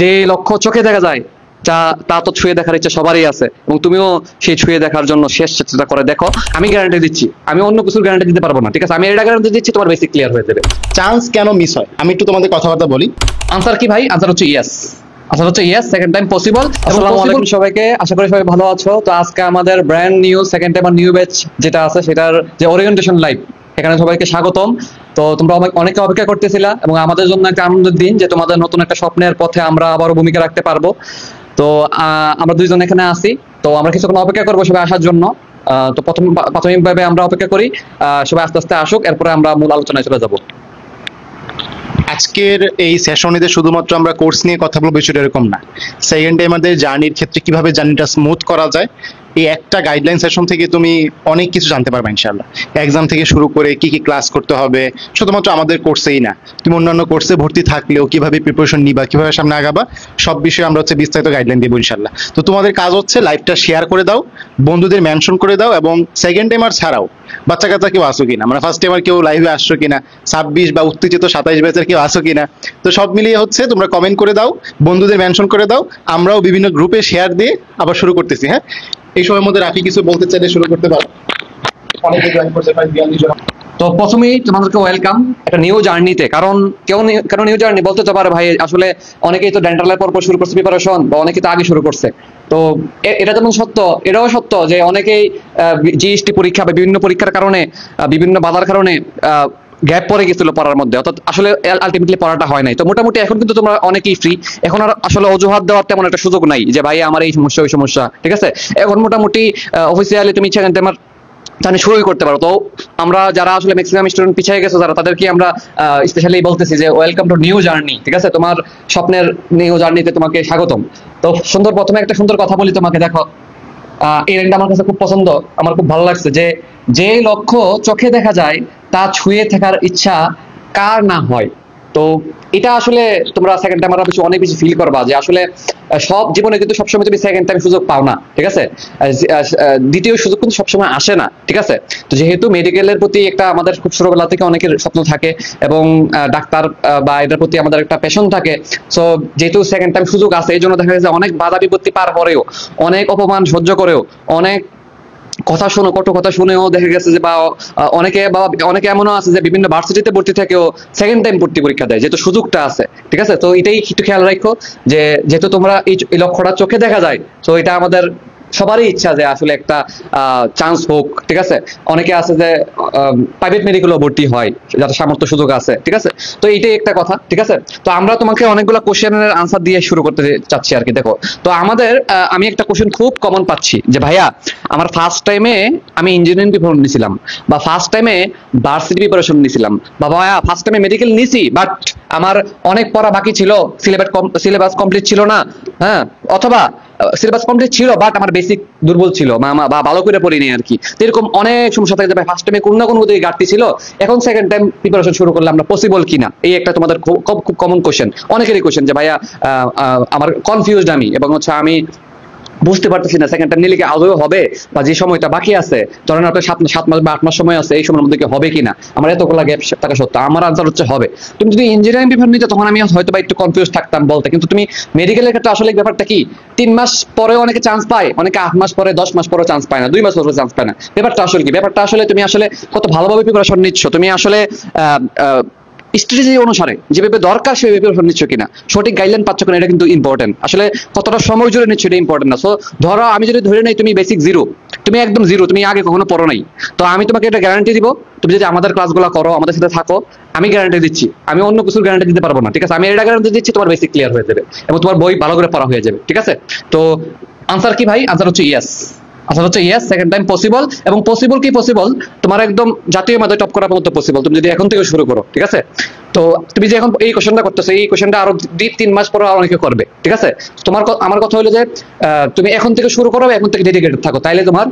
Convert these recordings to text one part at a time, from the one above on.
যে লক্ষ্য চোখে দেখা যায় তা তো ছুঁয়ে দেখার ইচ্ছা সবারই আছে, এবং তুমিও সেই ছুঁয়ে দেখার জন্য শেষ চেষ্টা করে দেখো। আমি গ্যারান্টি দিচ্ছি, আমি অন্য কিছুর গ্যারান্টি দিতে পারবো না, ঠিক আছে? আমি এটা গ্যারান্টি দিচ্ছি, তোমার বেসিক ক্লিয়ার হয়ে যাবে। চান্স কেন মিস হয় আমি একটু তোমাদের কথাবার্তা বলি। আনসার কি ভাই? আনসার হচ্ছে ইয়েস। আনসার হচ্ছে ইয়েস, সেকেন্ড টাইম পসিবল। আসসালামু আলাইকুম সবাইকে, আশা করি সবাই ভালো আছো। তো আজকে আমাদের ব্র্যান্ড নিউ সেকেন্ড টাইম আর নিউ ব্যাচ যেটা আছে সেটার যে ওরিয়েন্টেশন লাইভ, এখানে সবাইকে স্বাগতম। তো তোমরা অনেকে অপেক্ষা করতেছিলা, এবং আমাদের জন্য একটা আনন্দের দিন যে তোমাদের নতুন একটা স্বপ্নের পথে আমরা আবারও ভূমিকা রাখতে পারবো। তো আমরা দুইজন এখানে আছি, তো আমরা কিছুক্ষণ অপেক্ষা করবো সবাই আসার জন্য। তো প্রাথমিকভাবে আমরা অপেক্ষা করি, সবাই আস্তে আস্তে আসুক, এরপরে আমরা মূল আলোচনায় চলে যাব। আজকের এই সেশনে শুধুমাত্র আমরা কোর্স নিয়ে কথা বলবো বিষয়টা এরকম না। সেকেন্ড টাইমারদের জার্নির ক্ষেত্রে কিভাবে জার্নিটা স্মুথ করা যায়, এই একটা গাইডলাইন সেশন থেকে তুমি অনেক কিছু জানতে পারবে ইনশাআল্লাহ। এক্সাম থেকে শুরু করে কি কি ক্লাস করতে হবে, শুধুমাত্র আমাদের কোর্সেই না, তুমি অন্যান্য কোর্সে ভর্তি থাকলেও কিভাবে প্রিপারেশন নিবা, কিভাবে সামনে আগাবা, সব বিষয়ে আমরা বিস্তারিত গাইডলাইন দেবো ইনশাআল্লাহ। তো তোমাদের কাজ হচ্ছে লাইভটা শেয়ার করে দাও, বন্ধুদের মেনশন করে দাও, এবং সেকেন্ড টাইমার ছাড়াও বাচ্চা কাচ্চা কেউ আসো কিনা, মানে ফার্স্ট টাইমার কেউ লাইভে আসছো কিনা, 26 বা উত্তেজিত 27 ব্যাচের কেউ আসো কিনা, তো সব মিলিয়ে তোমরা কমেন্ট করে দাও, বন্ধুদের মেনশন করে দাও, আমরাও বিভিন্ন গ্রুপে শেয়ার দিয়ে আবার শুরু করতেছি। হ্যাঁ, এই সময়ের মধ্যে রাফি কিছু বলতে চাইলে শুরু করতে পারো। অনেকে জয়েন করতে পারে 42 জন। তো প্রথমেই তোমাদেরকে ওয়েলকাম একটা নিউ জার্নিতে। কারণ কেন নিউ জার্নি বলতে তো পারে ভাই, আসলে অনেকেই তো ডেন্টালের পর শুরু করছে প্রিপারেশন, বা অনেকেই তো আগে শুরু করছে। তো এটা যেমন সত্য, এটাও সত্য যে অনেকেই জিএসটি পরীক্ষা বা বিভিন্ন পরীক্ষার কারণে, বিভিন্ন বাধার কারণে গ্যাপ পড়ে গেছিল পড়ার মধ্যে, অর্থাৎ আসলে আলটিমেটলি পড়াটা হয় নাই। তো মোটামুটি এখন কিন্তু তোমরা অনেকেই ফ্রি, এখন আর আসলে অজুহাত দেওয়ার তেমন একটা সুযোগ নাই যে ভাই আমার এই সমস্যা ওই সমস্যা, ঠিক আছে? এখন মোটামুটি অফিসিয়ালি তুমি সেখান থেকে জানি শুরুই করতে পারো। তো আমরা যারা আসলে ম্যাক্সিমাম স্টুডেন্ট পিছিয়ে গেছে যারা, তাদেরকে আমরা স্পেশালি বলতেছি যে ওয়েলকাম টু নিউ জার্নি, ঠিক আছে? তোমার স্বপ্নের নিউ জার্নিতে তোমাকে স্বাগতম। তো প্রথমে একটা সুন্দর কথা বলি তোমাকে, দেখো এই লাইনটা আমার কাছে খুব পছন্দ, আমার খুব ভালো লাগছে যে লক্ষ্য চোখে দেখা যায় তা ছুঁয়ে থাকার ইচ্ছা কার না হয়। তো এটা আসলে তোমরা সেকেন্ড টাইম আরো অনেক বেশি ফিল করবা যে আসলে সব জীবনে কিন্তু সবসময় তুমি সেকেন্ড টাইম সুযোগ পাও না, ঠিক আছে? দ্বিতীয় সুযোগ কিন্তু সবসময় আসে না, ঠিক আছে? তো যেহেতু মেডিকেলের প্রতি একটা আমাদের খুব ছোটবেলা থেকে অনেকের স্বপ্ন থাকে, এবং ডাক্তার বা এটার প্রতি আমাদের একটা প্যাশন থাকে, সো যেহেতু সেকেন্ড টাইম সুযোগ আছে, এই জন্য দেখা যাচ্ছে অনেক বাধা বিপত্তি পার করেও, অনেক অপমান সহ্য করেও, অনেক কথা শুনে, কটু কথা শুনেও দেখা গেছে যে, বা অনেকে এমনও আছে যে বিভিন্ন ভার্সিটিতে ভর্তি থেকেও সেকেন্ড টাইম ভর্তি পরীক্ষা দেয়, যেহেতু সুযোগটা আছে, ঠিক আছে? তো এটাই একটু খেয়াল রাখো যে যেহেতু তোমরা এই লক্ষ্যটা চোখে দেখা যায়, তো এটা আমাদের সবারই ইচ্ছা যে আসলে একটা চান্স হোক, ঠিক আছে? অনেকে আছে যে প্রাইভেট মেডিকেলও ভর্তি হয়, যাদের সামর্থ্য সুযোগ আছে, ঠিক আছে? তো এইটাই একটা কথা, ঠিক আছে? তো আমরা তোমাকে অনেকগুলো কোশ্চেনের আনসার দিয়ে শুরু করতে চাচ্ছি আর কি। দেখো, তো আমি একটা কোশ্চেন খুব কমন পাচ্ছি যে ভাইয়া আমার ফার্স্ট টাইমে আমি ইঞ্জিনিয়ারিং প্রিপারেশন নিয়েছিলাম, বা ফার্স্ট টাইমে ভার্সিটি প্রিপারেশন নিয়েছিলাম, বা ভাইয়া ফার্স্ট টাইমে মেডিকেল নিছি, বাট আমার অনেক পড়া বাকি ছিল, সিলেবাস কমপ্লিট ছিল না, হ্যাঁ, অথবা সিলেবাস কমপ্লিট ছিল বাট আমার বেসিক দুর্বল ছিল, বা ভালো করে পড়িনি আর কি। এরকম অনেক সমস্যা থাকে, ফার্স্ট টাইমে কোনো না কোনো দিকে ঘাটতি ছিল, এখন সেকেন্ড টাইম প্রিপারেশন শুরু করলে আমরা পসিবল কিনা, এই একটা তোমাদের খুব কমন কোশ্চেন, অনেকেরই কোশ্চেন যে ভাইয়া আমার কনফিউজড আমি, এবং আমি বুঝতে পারতেছি না সেকেন্ড টাইম নিলে কি আদৌ হবে, বা যে সময়টা বাকি আছে, ধরেন আপনার 7 মাস বা 8 মাস সময় আছে, এই সময়ের মধ্যে কি হবে কিনা, আমার এতগুলা গ্যাপ থাকা সত্ত্বেও। আমার আনসার হচ্ছে হবে। তুমি যদি ইঞ্জিনিয়ারিং প্রিপারেশন নিতে, তখন আমি হয়তো বা একটু কনফিউজ থাকতাম বলতে, কিন্তু তুমি মেডিকেলের ক্ষেত্রে আসলে ব্যাপারটা কি, 3 মাস পরে অনেকে চান্স পায়, অনেকে 8 মাস পরে, 10 মাস পরে চান্স পায় না, 2 মাস পরে চান্স পায় না। ব্যাপারটা আসলে কি, ব্যাপারটা আসলে তুমি আসলে কত ভালোভাবে প্রিপারেশন নিচ্ছ, তুমি আসলে স্ট্র্যাটেজি অনুসারে যেভাবে দরকার সেভাবে প্রিপারেশন নিচ্ছ কিনা, সঠিক গাইডলাইন পাচ্ছ কিনা, এটা কিন্তু ইম্পর্টেন্ট। আসলে কতটা সময় জুড়ে নিচ্ছ এটা ইম্পর্টেন্ট না। সো ধরো আমি যদি ধরে নেই তুমি বেসিক জিরো, তুমি একদম জিরো, তুমি আগে কখনো পড়ো নাই, তো আমি তোমাকে একটা গ্যারান্টি দিব, তুমি যদি আমাদের ক্লাসগুলো করো, আমাদের সাথে থাকো, আমি গ্যারান্টি দিচ্ছি, আমি অন্য কিছুর গ্যারান্টি দিতে পারবো না, ঠিক আছে? আমি এটা গ্যারান্টি দিচ্ছি, তোমার বেসিক ক্লিয়ার হয়ে যাবে, এবং তোমার বই ভালো করে পড়া হয়ে যাবে, ঠিক আছে? তো আনসার কি ভাই? আনসার হচ্ছে ইয়েস। আনসার হচ্ছে ইয়েস, সেকেন্ড টাইম পসিবল। এবং পসিবল কি পসিবল, তোমার একদম জাতীয় মেধায় টপ করার মতো পসিবল, তুমি যদি এখন থেকে শুরু করো, ঠিক আছে? তো তুমি যে এখন এই কোশ্চেনটা করতেছো, এই কোশ্চেনটা আরো 2-3 মাস পরে আরো অনেকে করবে, ঠিক আছে? আমার কথা হলো যে তুমি এখন থেকে শুরু করো, এখন থেকে ডেডিকেটেড থাকো, তাইলে তোমার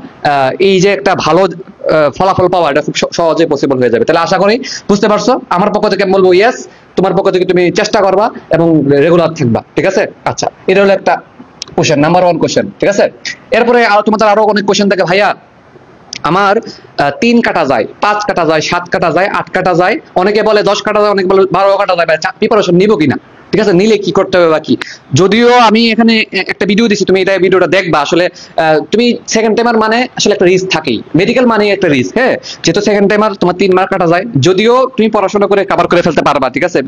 এই যে একটা ভালো ফলাফল পাওয়া, এটা খুব সহজে পসিবল হয়ে যাবে। তাহলে আশা করি বুঝতে পারছো। আমার পক্ষ থেকে আমি বলবো ইয়েস, তোমার পক্ষ থেকে তুমি চেষ্টা করবা এবং রেগুলার থাকবা, ঠিক আছে? আচ্ছা, এটা হলো একটা কোশ্চেন, নাম্বার 1 কোশ্চেন, ঠিক আছে? এরপরে তোমাদের আরো অনেক কোশ্চেন থাকে, ভাইয়া আমার 3 কাটা যায়, 5 কাটা যায়, 7 কাটা যায়, 8 কাটা যায়, অনেকে বলে 10 কাটা যায়, অনেকে বলে 12 কাটা যায়, প্রিপারেশন নিব কিনা? ঠিক আছে, নিলে কি করতে হবে বাকি। যদিও আমি এখানে একটা ভিডিও দিছি, তুমি এটা ভিডিওটা দেখবা। আসলে তুমি সেকেন্ড টাইমার মানে আসলে একটা রিস্ক থাকেই, মেডিকেল মানে একটা রিস্ক। হ্যাঁ, যেহেতু সেকেন্ড টাইমার তোমার 3 মার্ক কাটা যায়, যদিও তুমি পড়াশোনা করে কভার করে ফেলতে পারবা, ঠিক আছে,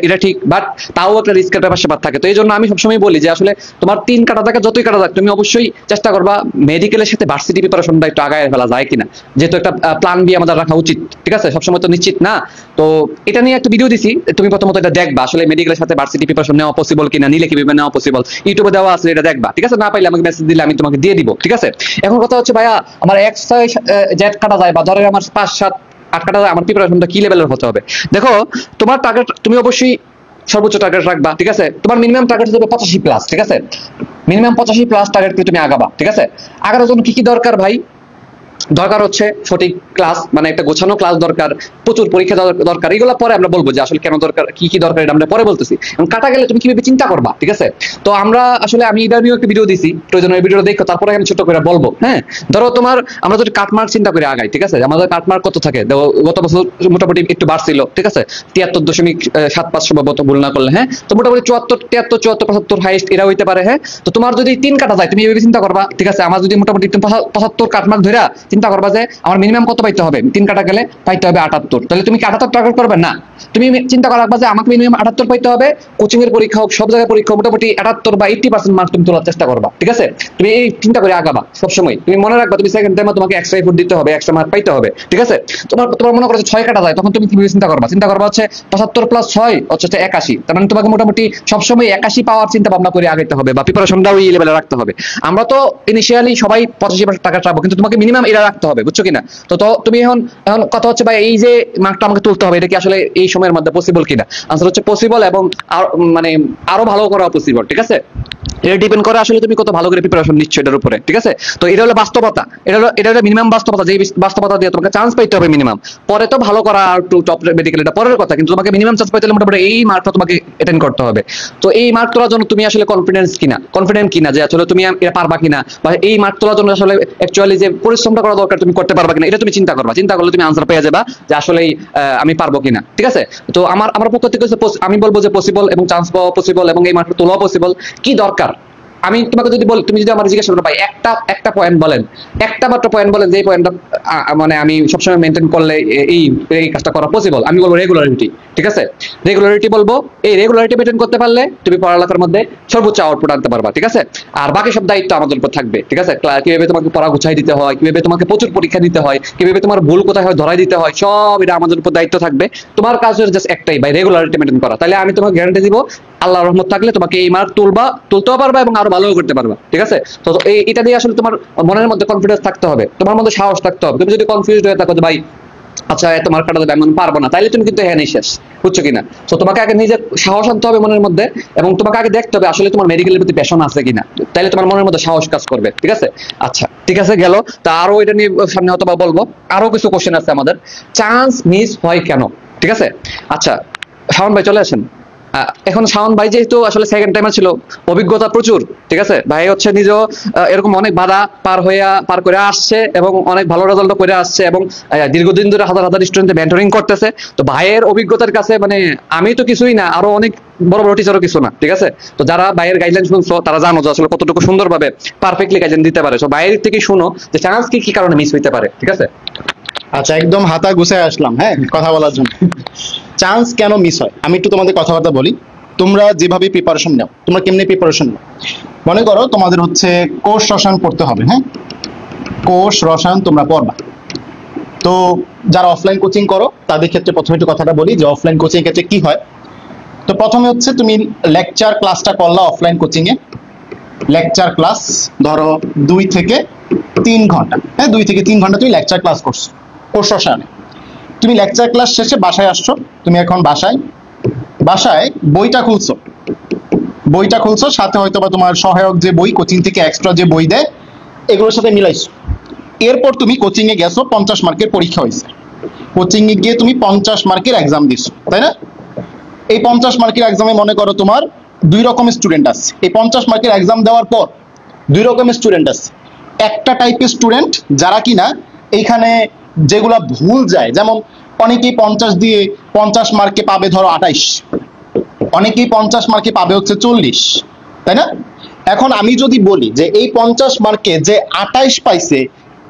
এটা ঠিক, বাট তাও একটা রিস্কের ব্যাপার থাকে। তো এই জন্য আমি সবসময় বলি যে আসলে তোমার 3 কাটা থাকে, যতই কাটা যাক, তুমি অবশ্যই চেষ্টা করবা মেডিকেলের সাথে ভার্সিটি প্রিপারেশনটা একটু আগায় ফেলা যায় কিনা, যেহেতু একটা প্ল্যান বি আমাদের রাখা উচিত, ঠিক আছে, সবসময় তো নিশ্চিত না। তো এটা নিয়ে একটা ভিডিও দিছি, তুমি প্রথমত এটা দেখবা আসলে মেডিকেলের সাথে ভার্সিটি প্রিপারেশন নেওয়া পসিবল কিনা, নিলে কিভাবে নেওয়া পসিবল, ইউটিউবে দেওয়া আছে, এটা দেখবা, ঠিক আছে। না পাইলে আমাকে মেসেজ দিলে আমি তোমাকে দিয়ে দিব, ঠিক আছে। এখন কথা হচ্ছে ভাইয়া, আমার এক্স জেড কাটা যায়, বা ধরো আমার 5, 7, 8 কাটা যায়, আমার প্রিপারেশনটা কি লেভেলের হতে হবে? দেখো, তোমার টার্গেট তুমি অবশ্যই সর্বোচ্চ টার্গেট রাখবা, ঠিক আছে। তোমার মিনিমাম টার্গেট হবে 85+, ঠিক আছে, মিনিমাম 85+ টার্গেট করে তুমি আগাবা, ঠিক আছে। আগানোর জন্য কি কি দরকার ভাই? দরকার হচ্ছে সঠিক ক্লাস, মানে একটা গোছানো ক্লাস দরকার, প্রচুর পরীক্ষা দরকার। এগুলো পরে আমরা বলবো যে আসলে কেন দরকার, কি কি দরকার, এটা আমরা পরে বলতেছি। কাটা গেলে তুমি কিভাবে চিন্তা করবা, ঠিক আছে। তো আমরা আসলে আমি এটা নিয়েও একটা ভিডিও দিছি, প্রয়োজন ওই ভিডিওটা দেখো, তারপরে আমি ছোট করে বলবো। হ্যাঁ, ধরো তোমার আমরা যদি কাটমার্ক চিন্তা করে আগাই, ঠিক আছে, আমাদের কাটমার্ক কত থাকে, গত বছর মোটামুটি একটু বাড়ছিল, ঠিক আছে, 73.75 সম্ভবত, ভুল না করলে। হ্যাঁ, তো মোটামুটি 74, 73, 74, 75 হাইস্ট এরা হইতে পারে। হ্যাঁ, তো তোমার যদি 3 কাটা যায়, তুমি এইভাবে চিন্তা করবা, ঠিক আছে। আমার যদি মোটামুটি 75 কাটমার্ক ধরে চিন্তা করবা যে আমার মিনিমাম কত পাইতে হবে, 3 কাটা গেলে পাইতে হবে 78, তাহলে তুমি কি 78 টার্গেট করবে না? তুমি চিন্তা করা রাখবা যে আমাকে মিনিমাম 78 পাইতে হবে, কোচিং এর পরীক্ষা হোক, সব জায়গায় পরীক্ষা মোটামুটি 78 বা 80% মার্ক তুমি তোলার চেষ্টা করবা, ঠিক আছে। তুমি এই চিন্তা করে আগাবা সবসময়। তুমি মনে রাখবা তুমি সেকেন্ড টাইমে তোমাকে এক্সট্রা এফোর্ট দিতে হবে, এক্সট্রা মার্ক পাইতে হবে, ঠিক আছে। তোমার মনে করো 6 কাটা যায়, তখন তুমি কিভাবে চিন্তা করবা হচ্ছে 75+6 হচ্ছে 81, তার মানে তোমাকে মোটামুটি সবসময় 81 পাওয়ার চিন্তা ভাবনা করে আগাইতে হবে, বা প্রিপারেশনটাও এই লেভেলে রাখতে হবে। আমরা তো ইনিশিয়ালি সবাই 85% টাকা চাবো, কিন্তু তোমাকে মিনিমাম এটা রাখতে হবে, বুঝছো কিনা। তো তুমি এখন কথা হচ্ছে ভাই, এই যে মার্কটা আমাকে তুলতে হবে, এটা কি আসলে এই সময়ের মধ্যে পসিবল কিনা? আনসার হচ্ছে পসিবল, এবং মানে আরো ভালো করা পসিবল, ঠিক আছে। এটা ডিপেন্ড করে আসলে তুমি কত ভালো করে প্রিপারেশন নিচ্ছ এটার উপরে, ঠিক আছে। তো এটা হলো বাস্তবতা, এটা হলো মিনিমাম বাস্তবতা, যে বাস্তবতা দিয়ে তোমাকে চান্স পাইতে হবে মিনিমাম। পরে তো ভালো করা আর টপ মেডিকেল এটা পরের কথা, কিন্তু তোমাকে মিনিমাম চান্স পাইতে হলে মোটামুটি এই মার্কটা তোমাকে অ্যাটেন্ড করতে হবে। তো এই মার্ক তোলার জন্য তুমি আসলে কনফিডেন্ট কিনা যে আসলে তুমি এটা পারবা কিনা, বা এই মার্ক তোলার জন্য আসলে অ্যাকচুয়ালি যে পরিশ্রমটা করা দরকার তুমি করতে পারবা কিনা, এটা তুমি চিন্তা করলে তুমি আনসার পেয়ে যাবা যে আসলে আমি পারবো কিনা, ঠিক আছে। তো আমার পক্ষ থেকে আমি বলবো যে পসিবল, এবং চান্স পাওয়া পসিবল, এবং এই মার্কটা তোলাও পসিবল। কি দরকার আমি তোমাকে যদি বলি, তুমি যদি আমার জিজ্ঞাসা করো ভাই একটা পয়েন্ট বলেন, একটা মাত্র পয়েন্ট বলেন যে পয়েন্টটা মানে আমি সবসময় মেনটেন করলে এই কাজটা করা পসিবল, আমি বলবো রেগুলারিটি, ঠিক আছে। রেগুলারিটি বলবো, এই রেগুলারিটি মেনটেন করতে পারলে তুমি পড়ালেখার মধ্যে সর্বোচ্চ আউটপুট আনতে পারবা, ঠিক আছে। আর বাকি সব দায়িত্ব আমাদের উপর থাকবে, ঠিক আছে। কিভাবে তোমাকে পড়া গুছাই দিতে হয়, কিভাবে তোমাকে প্রচুর পরীক্ষা দিতে হয়, কিভাবে তোমার ভুল কোথায় হয় ধরাই দিতে হয়, সব এটা আমাদের উপর দায়িত্ব থাকবে। তোমার কাজ হচ্ছে জাস্ট একটাই ভাই, রেগুলারিটি মেনটেন করা। তাহলে আমি তোমাকে গ্যারান্টি দিব, আল্লাহর রহমত থাকলে তোমাকে এই মার্ক তুলতেও পারবা, এবং আরো ভালো করতে পারবা, ঠিক আছে। তো এটা দিয়ে আসলে তোমার মনের মধ্যে কনফিডেন্স থাকতে হবে, তোমার মধ্যে সাহস থাকতে হবে। তুমি যদি কনফিউজড হয়ে থাকো যে ভাই আচ্ছা এত মার্ক কাটা যাবে, আমি পারবো না, তাইলে তুমি কিন্তু হ্যাঁ শেষ, বুঝছো কিনা। তো তোমাকে আগে নিজের সাহস আনতে হবে মনের মধ্যে, এবং তোমাকে আগে দেখতে হবে আসলে তোমার মেডিকেলের প্রতি প্যাশন আছে কিনা, তাইলে তোমার মনের মধ্যে সাহস কাজ করবে, ঠিক আছে। আচ্ছা ঠিক আছে, গেল। তা আরো এটা নিয়ে সামনে হয়তো বা বলবো, আরো কিছু কোশ্চেন আছে আমাদের। চান্স মিস হয় কেন, ঠিক আছে। আচ্ছা শাওন ভাই চলে আসেন। এখন শাওন ভাই যেহেতু আসলে সেকেন্ড টাইমার ছিল, অভিজ্ঞতা প্রচুর, ঠিক আছে। ভাই হচ্ছে নিজেও এরকম অনেক বাধা পার করে আসছে, এবং অনেক ভালো রেজাল্ট করে আসছে, এবং দীর্ঘদিন ধরে হাজার হাজার স্টুডেন্টদের মেন্টরিং করতেছে। তো ভাইয়ের অভিজ্ঞতার কাছে মানে আমি তো কিছুই না, আরো অনেক বড় বড় টিচারও কিছু না, ঠিক আছে। তো যারা ভাইয়ের গাইডলাইন শুনছো তারা জানো যে আসলে কতটুকু সুন্দরভাবে পারফেক্টলি গাইডলাইন দিতে পারে। তো ভাইয়ের থেকে শুনো যে চান্স কি কারণে মিস হইতে পারে, ঠিক আছে। আচ্ছা, একদম হাতা গুছায় আসলাম হ্যাঁ কথা বলার জন্য। চান্স কেন মিস হয় আমি একটু তোমাদের কথাবার্তা বলি। তোমরা যেভাবে প্রিপারেশন নাও, তোমরা কেমনি প্রিপারেশন নাও, মনে করো তোমাদের হচ্ছে কোষ রসায়ন পড়তে হবে, হ্যাঁ কোষ রসায়ন তোমরা পড়বা। তো যারা অফলাইন কোচিং করো তাদের ক্ষেত্রে প্রথমে একটু কথাটা বলি যে অফলাইন কোচিং ক্ষেত্রে কি হয়। তো প্রথমে হচ্ছে তুমি লেকচার ক্লাসটা করলা অফলাইন কোচিংয়ে, লেকচার ক্লাস ধরো 2 থেকে 3 ঘন্টা, হ্যাঁ 2 থেকে 3 ঘন্টা তুমি লেকচার ক্লাস করছো কোষ রসায়নে। তুমি লেকচার ক্লাস শেষে বাসায় আসছো, তুমি এখন বাসায় বইটা খুলছো, সাথে হয়তো বা তোমার সহায়ক যে বই কোচিং থেকে এক্সট্রা যে বই দেয় এগুলোর সাথে মিলাইছো। এরপর তুমি কোচিংয়ে গেছো, 50 মার্কের পরীক্ষা হয়েছে, কোচিংয়ে গিয়ে তুমি 50 মার্কের এক্সাম দিছো, তাই না। এই 50 মার্কের এক্সামে মনে করো তোমার 2 রকমের স্টুডেন্ট আছে। এই 50 মার্কের এক্সাম দেওয়ার পর 2 রকমের স্টুডেন্ট আছে। একটা টাইপের স্টুডেন্ট যারা কিনা এইখানে যেগুলা ভুল যায়, যেমন অনেকেই 50 দিয়ে 50 মার্কে পাবে ধরো 28, অনেকেই 50 মার্কে পাবে হচ্ছে 40, তাই না? এখন আমি যদি বলি যে এই 50 মার্কে যে 28 পাইছে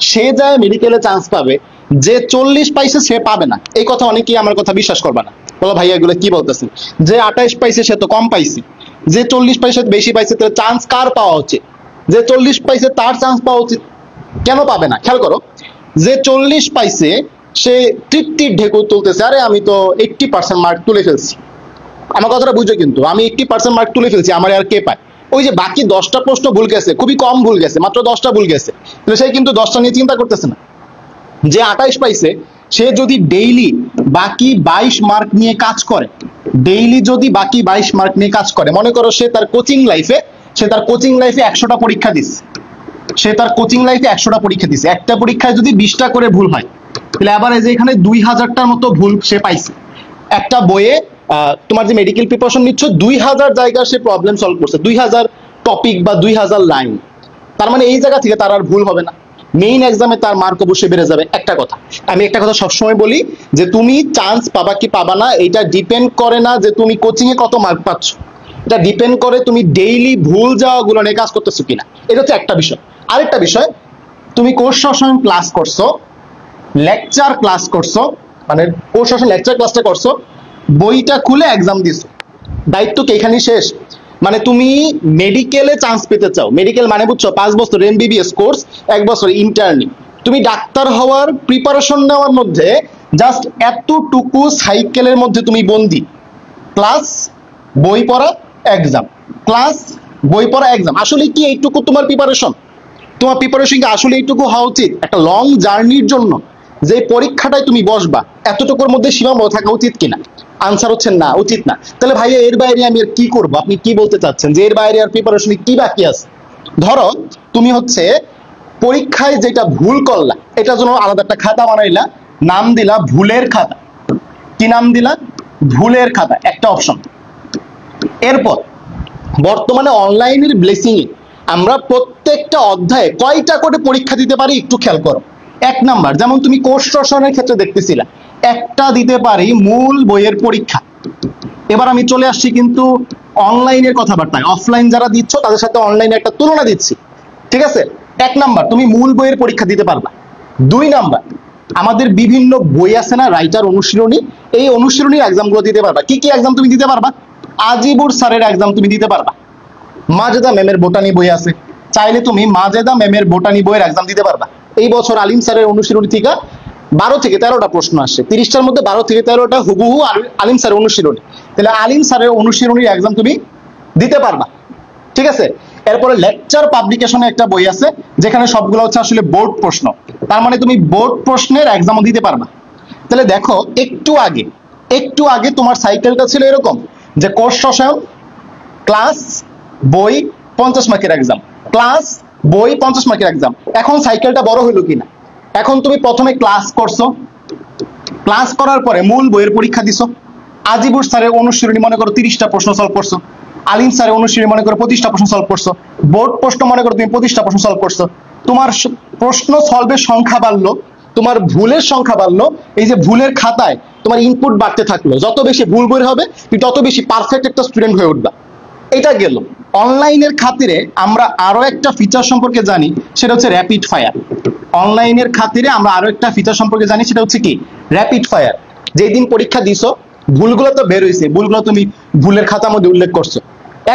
সে যায় মেডিকেলে চান্স পাবে, যে 40 পাইছে সে পাবে না, এই কথা অনেকেই আমার কথা বিশ্বাস করবে না, বলো ভাইয়া এগুলো কি বলতেছেন, যে 28 পাইছে সে তো কম পাইছে, যে 40 পাইছে বেশি পাইছে, তাহলে চান্স কার পাওয়া উচিত? যে 40 পাইছে তার চান্স পাওয়া উচিত, কেন পাবে না? খেয়াল করো, যে 40 পাইছে সে তৃপ্তির ঢেকুর তুলতেছে, আরে আমি তো 80% মার্ক তুলে ফেলছি। আমার কথাটা বুঝো, কিন্তু আমি 80% মার্ক তুলে ফেলছি, আমার আর কে পায়? ওই যে বাকি 10টা প্রশ্ন ভুল গেছে, খুবই কম ভুল গেছে, মাত্র 10টা ভুল গেছে, তাহলে সে কিন্তু 10টা নিয়ে চিন্তা করতেছে না। যে 28 পাইছে সে যদি ডেইলি বাকি 22 মার্ক নিয়ে কাজ করে, ডেইলি যদি বাকি 22 মার্ক নিয়ে কাজ করে, মনে করো সে তার কোচিং লাইফে 100টা পরীক্ষা দিচ্ছে, সে তার কোচিং লাইফে 100টা পরীক্ষা দিচ্ছে, একটা পরীক্ষায় যদি 20টা করে ভুল হয়, তাহলে আবার এই যে এখানে 2000টার মতো ভুল সে পাইছে। একটা বইয়ে তোমার যে মেডিকেল প্রিপারেশন নিচ্ছ 2000 জায়গায় সে প্রবলেম সলভ করছে, 2000 টপিক বা 2000 লাইন, তার মানে এই জায়গা থেকে তার আর ভুল হবে না, মেইন এক্সামে তার মার্ক অবশ্যই বেড়ে যাবে। একটা কথা আমি সবসময় বলি যে তুমি চান্স পাবা কি পাবা না এটা ডিপেন্ড করে না যে তুমি কোচিং এ কত মার্ক পাচ্ছ, এটা ডিপেন্ড করে তুমি ডেইলি ভুল যাওয়াগুলো নিয়ে কাজ করতেছো কিনা, এটা হচ্ছে একটা বিষয়। আরেকটা বিষয়, তুমি কোর্স সবসময় ক্লাস করছো, লেকচার ক্লাস করছো, মানে কোর্স সবসময় লেকচার ক্লাসটা করছো, বইটা খুলে এক্সাম দিছো, দায়িত্ব কি এখানেই শেষ? মানে তুমি মেডিকেলে চান্স পেতে চাও, মেডিকেল মানে বুঝছো 5 বছর এমবিবিএস কোর্স, 1 বছর ইন্টার্নি, তুমি ডাক্তার হওয়ার প্রিপারেশন নেওয়ার মধ্যে জাস্ট এতটুকু সাইকেলের মধ্যে তুমি বন্দি, ক্লাস বই পড়া এক্সাম, ক্লাস বই পড়া এক্সাম, আসলে কি এইটুকু তোমার প্রিপারেশন? তোমার প্রিপারেশন কি আসলে এইটুকু হওয়া উচিত? একটা লং জার্নির জন্য যে পরীক্ষাটায় তুমি বসবা এতটুকুর মধ্যে সীমাবদ্ধ থাকা উচিত কিনা? আনসার হচ্ছে না, উচিত না। তাহলে ভাইয়া এর বাইরে আমি আর কি করবো? আপনি কি বলতে চাচ্ছেন যে এর বাইরে আর প্রিপারেশনে কি বাকি আছে? ধরো তুমি হচ্ছে পরীক্ষায় যেটা ভুল করলা এটার জন্য আলাদা একটা খাতা বানাইলা, নাম দিলা ভুলের খাতা। কি নাম দিলা? ভুলের খাতা, একটা অপশন। এরপর বর্তমানে অনলাইনের ব্লেসিং এ আমরা প্রত্যেকটা অধ্যায়ে কয়টা করে পরীক্ষা দিতে পারি একটু খেয়াল করো। 1 নাম্বার, যেমন তুমি কোর্স রসায়নের ক্ষেত্রে দেখতেছিলা, একটা দিতে পারি মূল বইয়ের পরীক্ষা। এবার আমি চলে আসছি কিন্তু অনলাইনের কথাবার্তায়, অফলাইন যারা দিচ্ছ তাদের সাথে অনলাইনে একটা তুলনা দিচ্ছি, ঠিক আছে? 1 নাম্বার তুমি মূল বইয়ের পরীক্ষা দিতে পারবা। 2 নাম্বার আমাদের বিভিন্ন বই আছে না, রাইটার অনুশীলনী, এই অনুশীলনীর এক্সাম গুলো দিতে পারবা। কি কি এক্সাম তুমি দিতে পারবা? আজিবুর স্যারের এক্সাম তুমি দিতে পারবা, মাজেদা ম্যামের বোটানি বই আছে, চাইলে তুমি মাজেদা ম্যামের বোটানি বইয়ের এক্সাম দিতে পারবা। এই বছর আলিম স্যারের অনুশীলনী থেকে 12 থেকে 13টা প্রশ্ন আসছে, 30টার মধ্যে 12 থেকে 13টা হুবহু আলিম স্যারের অনুশীলনী, তাহলে আলিম স্যারের অনুশীলনীর এক্সাম তুমি দিতে পারবা, ঠিক আছে? এরপরে লেকচার পাবলিকেশনে একটা বই আছে যেখানে সবগুলো হচ্ছে আসলে বোর্ড প্রশ্ন, তার মানে তুমি বোর্ড প্রশ্নের এক্সামও দিতে পারবা। তাহলে দেখো একটু আগে তোমার সাইকেলটা ছিল এরকম যে কোর্স রসায়ন, ক্লাস, বই, 50 মার্কের এক্সাম, ক্লাস, বই, 50 মার্কের এক্সাম। এখন সাইকেলটা বড় হইলো কিনা? এখন তুমি প্রথমে ক্লাস করছো, ক্লাস করার পরে মূল বইয়ের পরীক্ষা দিছো, আজিবুর স্যারের অনুশীলনী মনে করো 30টা প্রশ্ন সলভ করছো, আলিম স্যারের অনুশীলনী মনে করো 25টা প্রশ্ন সলভ করছো, বোর্ড প্রশ্ন মনে করো তুমি 25টা প্রশ্ন সলভ করছো। তোমার প্রশ্ন সলভের সংখ্যা বাড়লো, তোমার ভুলের সংখ্যা বাড়লো, এই যে ভুলের খাতায় তোমার ইনপুট বাড়তে থাকলো, যত বেশি ভুল বের হবে তুমি তত বেশি পারফেক্ট একটা স্টুডেন্ট হয়ে উঠবা। এটা গেল। অনলাইনের খাতিরে আমরা আরো একটা ফিচার সম্পর্কে জানি, সেটা হচ্ছে র্যাপিড ফায়ার। অনলাইনের খাতিরে আমরা আরো একটা ফিচার সম্পর্কে জানি, সেটা হচ্ছে কি? Rapid fire. যেদিন পরীক্ষা দিছো ভুলগুলো তো বের হয়েছে, ভুলগুলো তুমি ভুলের খাতার মধ্যে উল্লেখ করছো।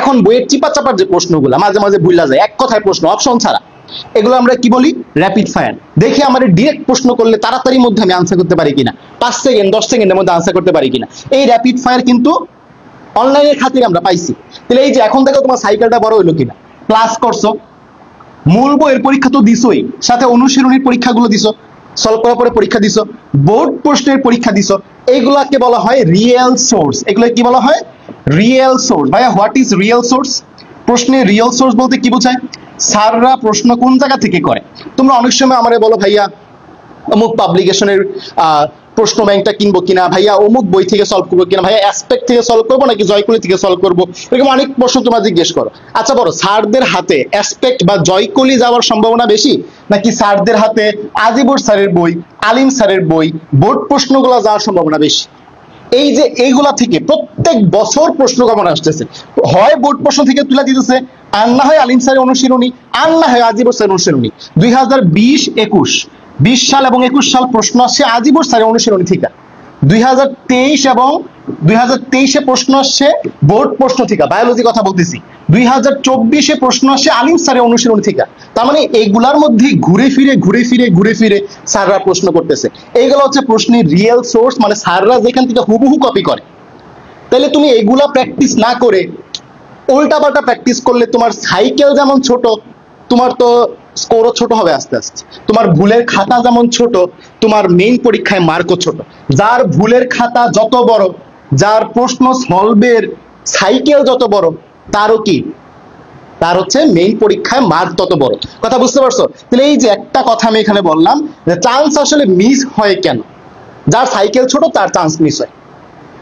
এখন বইয়ের চিপা চাপার যে প্রশ্নগুলো মাঝে মাঝে ভুলা যায়, এক কথায় প্রশ্ন, অপশন ছাড়া, এগুলো আমরা কি বলি? Rapid fire. দেখি আমার ডিরেক্ট প্রশ্ন করলে তাড়াতাড়ি মধ্যে আমি আনসার করতে পারি কিনা, 5 সেকেন্ড 10 সেকেন্ডের মধ্যে আনসার করতে পারি কিনা। এই র্যাপিড ফায়ার কিন্তু অনলাইনের খাতিরে আমরা পাইছি। তাহলে এই যে এখন দেখো তোমার সাইকেলটা বড় হইলো কিনা, ক্লাস করছো, মূল বইয়ের পরীক্ষা তো দিছোই, সাথে অনুশীলনীর পরীক্ষাগুলো দিছো, সলভ করার পরে পরীক্ষা দিছো, বোর্ড প্রশ্নের পরীক্ষা দিছো। এইগুলাকে বলা হয় রিয়েল সোর্স। এগুলো কি বলা হয়? Real source. ভাইয়া হোয়াট ইজ রিয়েল সোর্স? প্রশ্নের রিয়েল সোর্স বলতে কি বোঝায়? স্যাররা প্রশ্ন কোন জায়গা থেকে করে। তোমরা অনেক সময় আমারে বলো ভাইয়া অমুক পাবলিকেশনের প্রশ্ন ব্যাংকটা কিনবো কিনা, ভাইয়া অমুক বই থেকে সলভ করবো কিনা, ভাইয়া অ্যাসপেক্ট থেকে সলভ করবো নাকি জয়কুলি থেকে সলভ করবো, এরকম অনেক প্রশ্ন তোমরা জিজ্ঞেস করো। আচ্ছা বলো, স্যারদের হাতে অ্যাসপেক্ট বা জয়কুলি যাওয়ার সম্ভাবনা বেশি নাকি স্যারদের হাতে আজিবুর স্যারের বই, আলিম স্যারের বই, বোর্ড প্রশ্নগুলো যাওয়ার সম্ভাবনা বেশি? এই যে এইগুলা থেকে প্রত্যেক বছর প্রশ্ন কমন আসতেছে, হয় বোর্ড প্রশ্ন থেকে তুলে দিতেছে, আর না হয় আলিম স্যারের অনুশীলনী, আর না হয় আজিবর স্যারের অনুশীলনী। 2020 সাল এবং 21 সাল প্রশ্ন আসছে আজিবর স্যারের অনুশীলনী থেকে। 2023 এবং 2023 প্রশ্ন আসছে বোর্ড প্রশ্ন থেকে, বায়োলজি কথা বলতেছি। 2024 প্রশ্ন আসছে আলিম স্যারের অনুশীলনী থেকে। তার মানে এইগুলার মধ্যে ঘুরে ফিরে স্যাররা প্রশ্ন করতেছে। এইগুলো হচ্ছে প্রশ্নের রিয়েল সোর্স, মানে স্যাররা যেখান থেকে হুবহু কপি করে। তাহলে তুমি এগুলা প্র্যাকটিস না করে উল্টাপাল্টা প্র্যাকটিস করলে তোমার সাইকেল যেমন ছোট, তোমার তো স্কোরও ছোট হবে আস্তে আস্তে। তোমার ভুলের খাতা যেমন ছোট, তোমার মেইন পরীক্ষায় মার্কও ছোট। যার ভুলের খাতা যত বড়, যার প্রশ্ন সলভের সাইকেল যত বড়, তারও কি, তার হচ্ছে মেইন পরীক্ষায় মার্ক তত বড়। কথা বুঝতে পারছো? তাহলে এই যে একটা কথা আমি এখানে বললাম যে চান্স আসলে মিস হয় কেন, যার সাইকেল ছোট তার চান্স মিস হয়।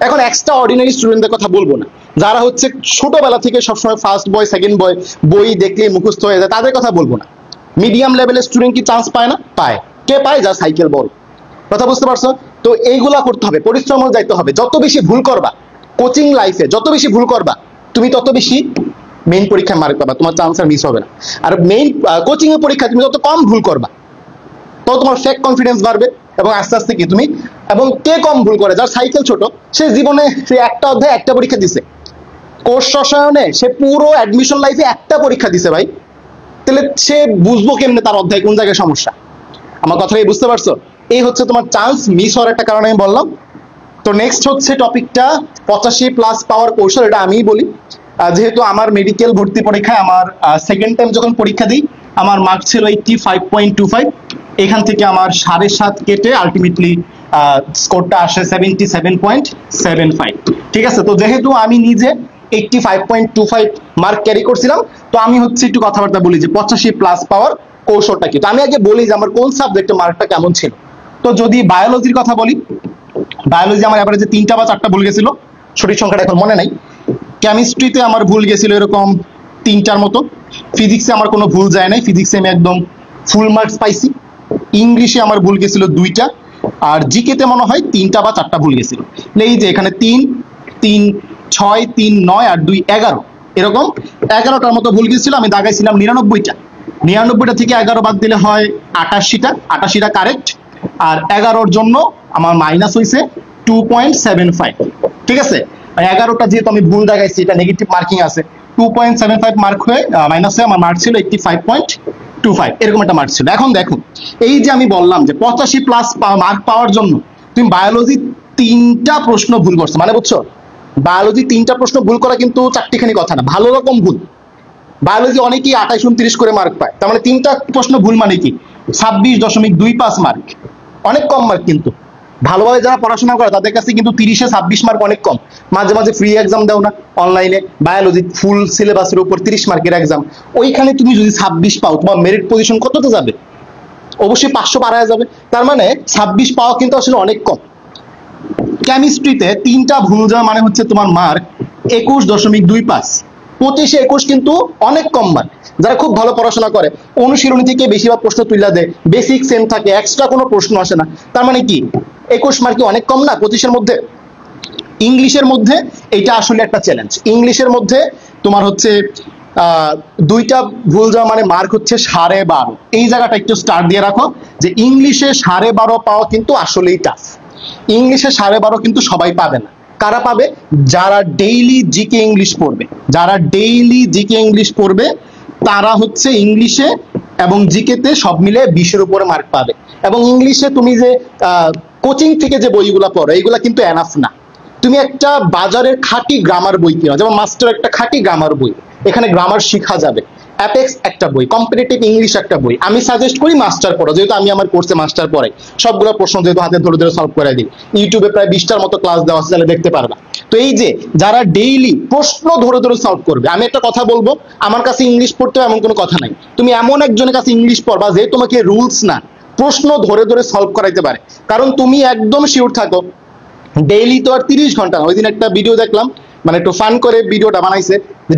এখন এক্সট্রা অর্ডিনারি স্টুডেন্টদের কথা বলবো না, যারা হচ্ছে ছোটবেলা থেকে সবসময় ফার্স্ট বয় সেকেন্ড বয়, বই দেখলে মুখস্থ হয়ে যায়, তাদের কথা বলবো না। মিডিয়াম লেভেলের স্টুডেন্ট কি চান্স পায় না? পায়। কে পায়? যার সাইকেল বড়। কথা বুঝতে পারছো? তো এইগুলা করতে হবে, পরিশ্রম যাইতে হবে। যত বেশি ভুল করবা কোচিং লাইফে, যত বেশি ভুল করবা তুমি তত বেশি মেইন পরীক্ষায় মার্ক পাবা, তোমার চান্স আর মিস হবে না। আর মেইন কোচিং এর পরীক্ষা তুমি যত কম ভুল করবা তো তোমার ফেক কনফিডেন্স বাড়বে, এবং আস্তে আস্তে কি তুমি, এবং কে কম ভুল করে, যার সাইকেল ছোট, সে জীবনে সে একটা অধ্যায় একটা পরীক্ষা দিছে। কোর্স রসায়নে সে পুরো অ্যাডমিশন লাইফে একটা পরীক্ষা দিছে ভাই। তাহলে সে বুঝবো কেমনে তার অধ্যায় কোন জায়গায় সমস্যা? আমার কথাটাই বুঝতে পারছো? এই হচ্ছে তোমার চান্স মিস হওয়ার একটা কারণ আমি বললাম। তো নেক্সট হচ্ছে টপিকটা 85+ পাওয়ার কৌশল। এটা আমিই বলি, যেহেতু আমার মেডিকেল ভর্তি পরীক্ষায় আমার সেকেন্ড টাইম যখন পরীক্ষা দিই আমার মার্ক ছিল 85.25। এখান থেকে আমার 7.5 কেটে আলটিমেটলি স্কোরটা আসে 77.75। ঠিক আছে? তো যেহেতু আমি নিজে 85.25 মার্ক ক্যারি করছিলাম, তো আমি হচ্ছে একটু কথাবার্তা বলি যে 85+ পাওয়ার কৌশলটা কি। তো আমি আগে বলি যে আমার কোন সাবজেক্টে মার্কটা কেমন ছিল। তো যদি বায়োলজির কথা বলি, বায়োলজি আমার এভারেজে 3টা বা 4টা ভুল গেছিল, সঠিক সংখ্যাটা এখন মনে নাই। কেমিস্ট্রিতে আমার ভুল গেছিল এরকম 3টার মতো। ফিজিক্সে আমার কোনো ভুল যায় নাই, ফিজিক্সে আমি একদম ফুল মার্কস পাইছি। ইংলিশে আমার ভুল গেছিল 2টা, আর জিকেতে মনে হয় 3টা বা 4টা ভুল গেছিল। এই যে এখানে 3, 3, 6, 3, 9 আর 2, 11, এরকম 11টার মতো ভুল গেছিল। আমি দাগাইছিলাম 99টা। 99টা থেকে 11 বাদ দিলে হয় 88টা। 88টা কারেক্ট। আর 11ওর জন্য আমার মাইনাস হয়েছে 2.75। ঠিক আছে? 11টা যেহেতু আমি ভুল দেখাইছি, এটা নেগেটিভ মার্কিং আছে, 2.75 মার্ক হয়ে মাইনাস হয়ে আমার মার্ক ছিল 85.25, এরকম একটা মার্ক ছিল। এখন দেখো, এই যে আমি বললাম যে 85+ মার্ক পাওয়ার জন্য তুমি বায়োলজি 3টা প্রশ্ন ভুল করছো, মানে বুঝছো, বায়োলজি 3টা প্রশ্ন ভুল করা কিন্তু চারটিখানি কথা না, ভালো রকম ভুল। বায়োলজি অনেকেই 28, 29 করে মার্ক পায়, তার মানে 3টা প্রশ্ন ভুল মানে কি 26.25 মার্ক, অনেক কম মার্ক। কিন্তু ভালোভাবে যারা পড়াশোনা করে তাদের কাছে কিন্তু 30-এ 26 মার্ক অনেক কম। মাঝে মাঝে ফ্রি এক্সাম দাও না অনলাইনে, বায়োলজি ফুল সিলেবাসের উপর 30 মার্কের এক্সাম, ওইখানে তুমি যদি 26 পাও তোমার মেরিট পজিশন কততে যাবে? অবশ্যই 500 পার যাবে। তার মানে 26 পাওয়া কিন্তু আসলে অনেক কম। কেমিস্ট্রিতে 3টা ভুল যাওয়া মানে হচ্ছে তোমার মার্ক 21.25। 25-এ 21 কিন্তু অনেক কম মার্ক। যারা খুব ভালো পড়াশোনা করে অনুশীলনী থেকে বেশিরভাগ প্রশ্ন তুলে দেয়, বেসিক সেম থাকে, এক্সট্রা কোনো প্রশ্ন আসে না, তার মানে কি 21 মার্কে অনেক কম না 25-এর মধ্যে? ইংলিশের মধ্যে এটা আসলে একটা চ্যালেঞ্জ। ইংলিশের মধ্যে তোমার হচ্ছে 2টা ভুল যাওয়া মানে মার্ক হচ্ছে 12.5। এই জায়গাটা একটু স্টার দিয়ে রাখো যে ইংলিশে 12.5 পাওয়া কিন্তু আসলেই টাফ। ইংলিশে 12.5 কিন্তু সবাই পাবে না। কারা পাবে? যারা ডেইলি জিকে ইংলিশ পড়বে। যারা ডেইলি জিকে ইংলিশ পড়বে তারা হচ্ছে ইংলিশে এবং জিকেতে সব মিলে 20-এর উপরে মার্ক পাবে। এবং ইংলিশে তুমি যে কোচিং থেকে যে বইগুলো পড়ো এইগুলা কিন্তু এনাফ না। তুমি একটা বাজারের খাঁটি গ্রামার বই কিনো, যেমন মাস্টার একটা খাঁটি গ্রামার বই, এখানে গ্রামার শেখা যাবে। অ্যাপেক্স একটা বই, কম্পিটিটিভ ইংলিশ একটা বই। আমি সাজেস্ট করি মাস্টার পড়ো, যেহেতু আমি আমার কোর্সে মাস্টার পড়াই, সবগুলো প্রশ্ন যেহেতু হাতে ধরে ধরে সলভ করে দিই। ইউটিউবে প্রায় 20টার মতো ক্লাস দেওয়া আছে, তাহলে দেখতে পারবা। তো এই যে যারা ডেইলি প্রশ্ন ধরে ধরে সলভ করবে, আমি একটা কথা বলবো, আমার কাছে ইংলিশ পড়তে এমন কোনো কথা নাই। তুমি এমন একজনের কাছে ইংলিশ পড়বা যে তোমাকে রুলস না প্রশ্ন ধরে ধরে সলভ করাইতে পারে। কারণ তুমি একদম শিওর থাকো ডেইলি তো আর 30 ঘন্টা না। ওই দিন একটা ভিডিও দেখলাম, মানে একটু ফান করে ভিডিওটা বানাইছে,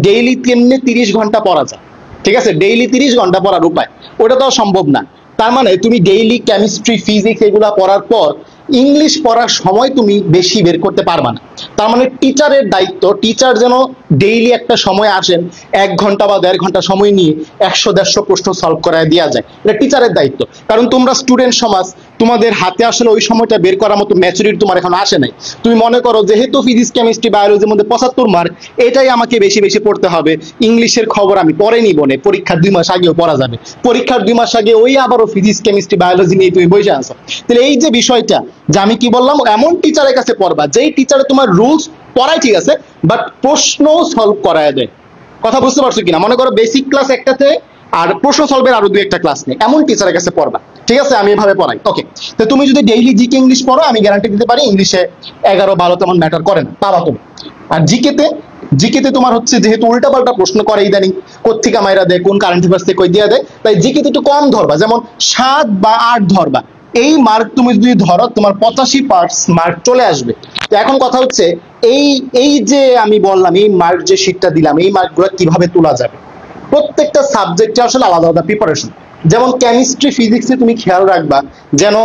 ডেইলি কেমনে 30 ঘন্টা পড়া যায়। ঠিক আছে? ডেইলি 30 ঘন্টা পড়ার উপায় ওটা তো সম্ভব না। তার মানে তুমি ডেইলি কেমিস্ট্রি, ফিজিক্স এগুলা পড়ার পর ইংলিশ পড়ার সময় তুমি বেশি বের করতে পারবা না। তার মানে টিচারের দায়িত্ব, টিচার যেন ডেইলি একটা সময় আসেন, 1 ঘন্টা বা 1.5 ঘন্টা সময় নিয়ে 100-150 প্রশ্ন সলভ করায় দেওয়া যায়, এটা টিচারের দায়িত্ব। কারণ তোমরা স্টুডেন্ট সমাজ, তোমাদের হাতে আসলে ওই সময়টা বের করার মতো ম্যাচুরিটি তোমার এখন আসে নাই। তুমি মনে করো যেহেতু ফিজিক্স কেমিস্ট্রি বায়োলজির মধ্যে 75 মার্ক, এটাই আমাকে বেশি বেশি পড়তে হবে, ইংলিশের খবর আমি পরে নিব না, পরীক্ষার 2 মাস আগেও পড়া যাবে, পরীক্ষার 2 মাস আগে ওই আবারও ফিজিক্স কেমিস্ট্রি বায়োলজি নিয়ে তুমি বসে আছো। তাহলে এই যে বিষয়টা, যে আমি কি বললাম, এমন টিচারের কাছে পড়বা যেই টিচারে তোমার রুলস পড়ায় ঠিক আছে, বাট প্রশ্ন সলভ করায় দেয়। কথা বুঝতে পারছো কিনা? মনে করো বেসিক ক্লাস একটাতে আর প্রশ্ন সলভের আরো 2-1টা ক্লাস নেই, এমন টিচারের কাছে পড়বা, ঠিক আছে? আমি এভাবে পড়াই, ওকে? তো তুমি যদি ডেইলি জিকে ইংলিশ পড়ো, আমি গ্যারান্টি দিতে পারি ইংলিশে 11-12 তেমন ম্যাটার করে না, পাবা তুমি। আর জিকেতে তোমার হচ্ছে যেহেতু উল্টাপাল্টা প্রশ্ন করে ইদানিং, কোত্থেকে মাইরা দেয়, কোন কারেন্ট অ্যাফেয়ার্স থেকে কই দিয়ে দেয়, তাই জিকেতে একটু কম ধরবা, যেমন 7 বা 8 ধরবা। এই মার্ক তুমি যদি ধরো, তোমার 85% মার্ক চলে আসবে। তো এখন কথা হচ্ছে এই যে আমি বললাম, এই মার্ক যে শীটটা দিলাম, এই মার্কগুলো কিভাবে তোলা যাবে? প্রত্যেকটা সাবজেক্টে আসলে আলাদা আলাদা প্রিপারেশন। যেমন কেমিস্ট্রি ফিজিক্সে তুমি খেয়াল রাখবা যেন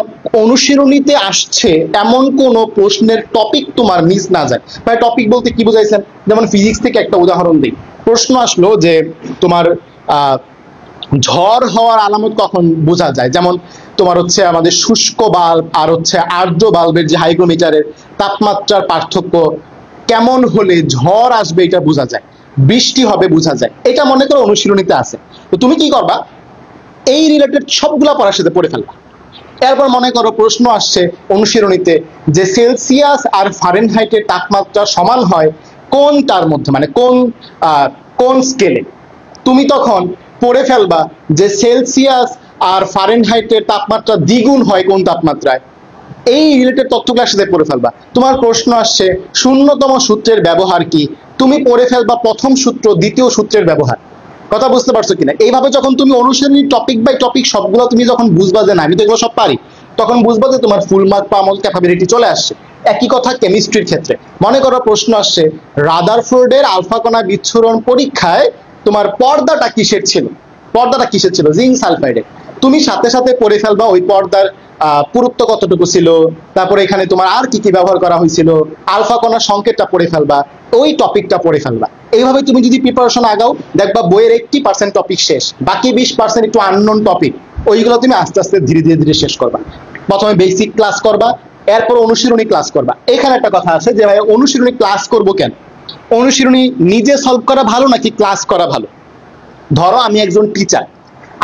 অনুশীলনীতে আসছে এমন কোন প্রশ্নের টপিক তোমার মিস না যায়। ভাই টপিক বলতে কি বোঝাইছেন? যেমন ফিজিক্স থেকে একটা উদাহরণ দিই, প্রশ্ন আসলো যে তোমার ঝড় হওয়ার আলামত কখন বোঝা যায়, যেমন তোমার হচ্ছে আমাদের শুষ্ক বাল্ব আর হচ্ছে আর্দ্র বাল্বের যে হাইগ্রোমিটারের তাপমাত্রার পার্থক্য কেমন হলে ঝড় আসবে এটা বোঝা যায়, বৃষ্টি হবে বোঝা যায়। এটা মনে করো অনুশীলনীতে আছে। তো তুমি কি করবা, এই রিলেটেড সবগুলা পড়ার সাথে পড়ে ফেলবা। এরপর মনে করো প্রশ্ন আসছে অনুশীলনীতে যে সেলসিয়াস আর ফারেনহাইটের তাপমাত্রা সমান হয় কোনটার মধ্যে, মানে কোন স্কেলে। তুমি তখন পড়ে ফেলবা যে সেলসিয়াস আর ফারেনহাইটের তাপমাত্রা দ্বিগুণ হয় কোন তাপমাত্রায়। এই রিলেটেড তথ্যগুলো সাথে পড়ে ফেলবা। তোমার প্রশ্ন আসছে শূন্যতম সূত্রের ব্যবহার কি, তুমি পড়ে ফেলবা প্রথম সূত্র, দ্বিতীয় সূত্রের ব্যবহার। কথা বুঝতে পারছো কিনা? এইভাবে যখন তুমি অনুশীলনী টপিক বাই টপিক সবগুলো তুমি যখন বুঝবা যে না আমি তো এগুলো সব পারি, তখন বুঝবা যে তোমার ফুল মার্ক পাওয়ার মতো ক্যাপাবিলিটি চলে আসছে। একই কথা কেমিস্ট্রির ক্ষেত্রে, মনে করো প্রশ্ন আসছে রাদারফোর্ডের আলফা কণা বিচ্ছুরণ পরীক্ষায় তোমার পর্দাটা কিসের ছিল, জিঙ্ক সালফাইডের। তুমি সাথে সাথে পড়ে ফেলবা ওই পর্দার পুরুত্ব কতটুকু ছিল, তারপরে এখানে তোমার আর কি কি ব্যবহার করা হয়েছিল, আলফা কণার সংকেতটা পড়ে ফেলবা, ওই টপিকটা পড়ে ফেলবা। এইভাবে তুমি যদি প্রিপারেশন আগাও, দেখবা বইয়ের 80% টপিক শেষ, বাকি 20% একটু আননোন টপিক, ওইগুলো তুমি আস্তে আস্তে ধীরে ধীরে ধীরে শেষ করবা। প্রথমে বেসিক ক্লাস করবা, এরপর অনুশীলনী ক্লাস করবা। এখানে একটা কথা আছে যে ভাই অনুশীলনী ক্লাস করবো কেন? অনুশীলনী নিজে সলভ করা ভালো নাকি ক্লাস করা ভালো? ধরো আমি একজন টিচার,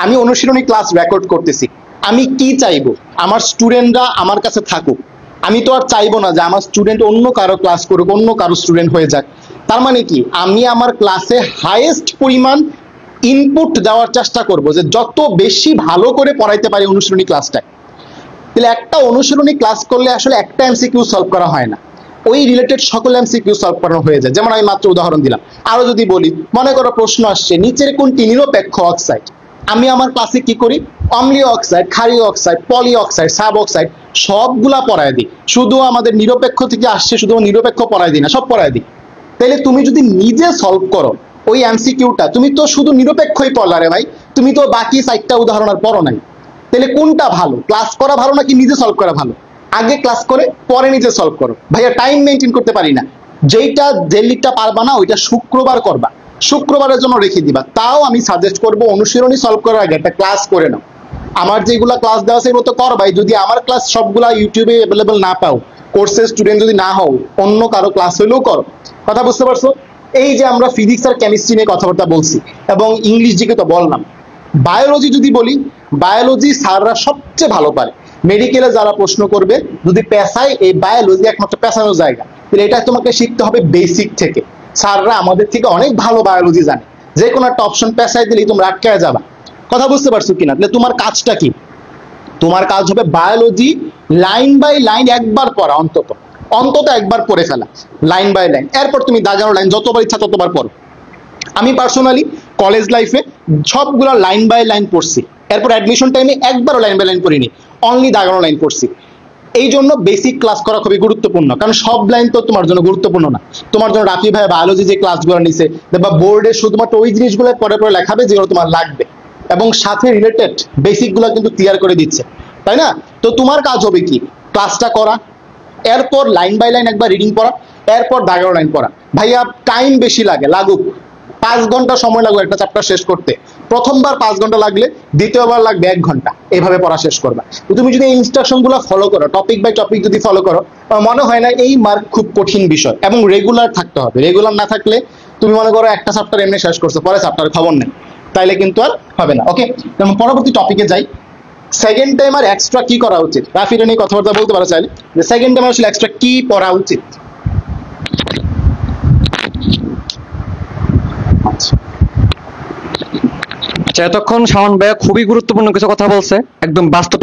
আমি অনুশীলনী ক্লাস রেকর্ড করতেছি, আমি কি চাইবো? আমার স্টুডেন্টরা আমার কাছে থাকুক। আমি তো আর চাইবো না যে আমার স্টুডেন্ট অন্য কারো ক্লাস করুক, অন্য কারো স্টুডেন্ট হয়ে যাক। তার মানে কি, আমি আমার ক্লাসে হাইয়েস্ট পরিমাণ ইনপুট দেওয়ার চেষ্টা করব, যে যত বেশি ভালো করে পড়াইতে পারি অনুশীলনী ক্লাসটায়। তাহলে একটা অনুশীলনী ক্লাস করলে আসলে একটা এমসিকিউ সলভ করা হয় না, ওই রিলেটেড সকল এমসিকিউ সলভ করানো হয়ে যায়। যেমন আমি মাত্র উদাহরণ দিলাম, আরো যদি বলি, মনে করো প্রশ্ন আসছে নিচের কোনটি নিরপেক্ষ অক্সাইড। আমি আমার ক্লাসে কি করি, অম্লীয় অক্সাইড, ক্ষারীয় অক্সাইড, পলি অক্সাইড, সাব অক্সাইড সবগুলা পড়ায় দিই। শুধু আমাদের নিরপেক্ষ থেকে আসছে শুধু নিরপেক্ষ পড়ায় দিই না, সব পড়ায় দিই। তাহলে তুমি যদি নিজে সলভ করো ওই এমসিকিউটা, তুমি তো শুধু নিরপেক্ষই পড়লা রে ভাই, তুমি তো বাকি 4টা উদাহরণ আর পড়ো নাই। তাহলে কোনটা ভালো, ক্লাস করা ভালো নাকি নিজে সলভ করা ভালো? আগে ক্লাস করে পরে নিজে সলভ করো। ভাইয়া টাইম মেনটেন করতে পারি না, যেইটা ডেলিটা পারবা না ওইটা শুক্রবার করবা, শুক্রবারের জন্য রেখে দিবা। তাও আমি সাজেস্ট করবো অনুশীলনী সলভ করার আগে একটা ক্লাস করে নাও। আমার যেগুলা ক্লাস দেওয়া আছে এগুলো তো করবাই, যদি আমার ক্লাস সবগুলা ইউটিউবে অ্যাভেলেবল না পাও, কোর্সের স্টুডেন্ট যদি না হও, অন্য কারো ক্লাস হইলেও করো। কথা বুঝতে পারছো? এই যে আমরা ফিজিক্স আর কেমিস্ট্রি নিয়ে কথাবার্তা বলছি এবং ইংলিশ জিকে তো বললাম, বায়োলজি যদি বলি, বায়োলজি স্যাররা সবচেয়ে ভালো পারে। মেডিকেলে যারা প্রশ্ন করবে যদি পেশায়, এই বায়োলজি একমাত্র পেশানোর জায়গা। তাহলে এটা তোমাকে শিখতে হবে বেসিক থেকে। স্যাররা আমাদের থেকে অনেক ভালো বায়োলজি জানে, যে কোনো একটা অপশন পেশায় দিলেই তোমরা আটকায় যাবা। কথা বুঝতে পারছো কিনা? তাহলে তোমার কাজটা কি? তোমার কাজ হবে বায়োলজি লাইন বাই লাইন একবার পড়া, অন্তত একবার পড়ে ফেলা লাইন বাই লাইন। এরপর তুমি দাগানো লাইন যতবার ইচ্ছা ততবার পড়ো। আমি পার্সোনালি কলেজ লাইফে সবগুলো লাইন বাই লাইন পড়ছি, এরপর অ্যাডমিশন টাইমে একবারও লাইন বাই লাইন পড়িনি, অনলি দাগানো লাইন পড়ছি। এই জন্য বেসিক ক্লাস করা খুবই গুরুত্বপূর্ণ, কারণ সব লাইন তো তোমার জন্য গুরুত্বপূর্ণ না। তোমার জন্য রাফি ভাই বায়োলজি যে ক্লাসগুলো নিছে বা বোর্ডে শুধুমাত্র ওই জিনিসগুলো পরে পরে লেখাবে যেগুলো তোমার লাগবে, এবং সাথে রিলেটেড বেসিকগুলো কিন্তু ক্লিয়ার করে দিচ্ছে, তাই না? তো তোমার কাজ হবে কি, ক্লাসটা করা, এরপর লাইন বাই লাইন একবার রিডিং পড়া, এরপর দাগের লাইন পড়া। ভাইয়া টাইম বেশি লাগে, লাগুক 5 ঘন্টা সময় লাগবে একটা চ্যাপ্টার শেষ করতে। প্রথমবার 5 ঘন্টা লাগলে দ্বিতীয়বার লাগবে 1 ঘন্টা, এইভাবে পড়া শেষ করবা। তো তুমি যদি এই ইনস্ট্রাকশন গুলো ফলো করো, টপিক বাই টপিক যদি ফলো করো, আমার মনে হয় না এই মার্ক খুব কঠিন বিষয়। এবং রেগুলার থাকতে হবে, রেগুলার না থাকলে তুমি মনে করো একটা চ্যাপ্টার এমনি শেষ করছো, পরে চ্যাপ্টার খবর নেই, তাইলে কিন্তু আর হবে না। ওকে, যেমন পরবর্তী টপিকে যাই। সেকেন্ড টাইম আর এক্সট্রা কি করা উচিত? রাফি নিয়ে কথাবার্তা বলতে পারো চাইলে, যে সেকেন্ড টাইম আসলে এক্সট্রা কি পড়া উচিত? আচ্ছা, এতক্ষণ শাওন ভাইয়া খুবই গুরুত্বপূর্ণ কিছু কথা বলছে, একদম বাস্তব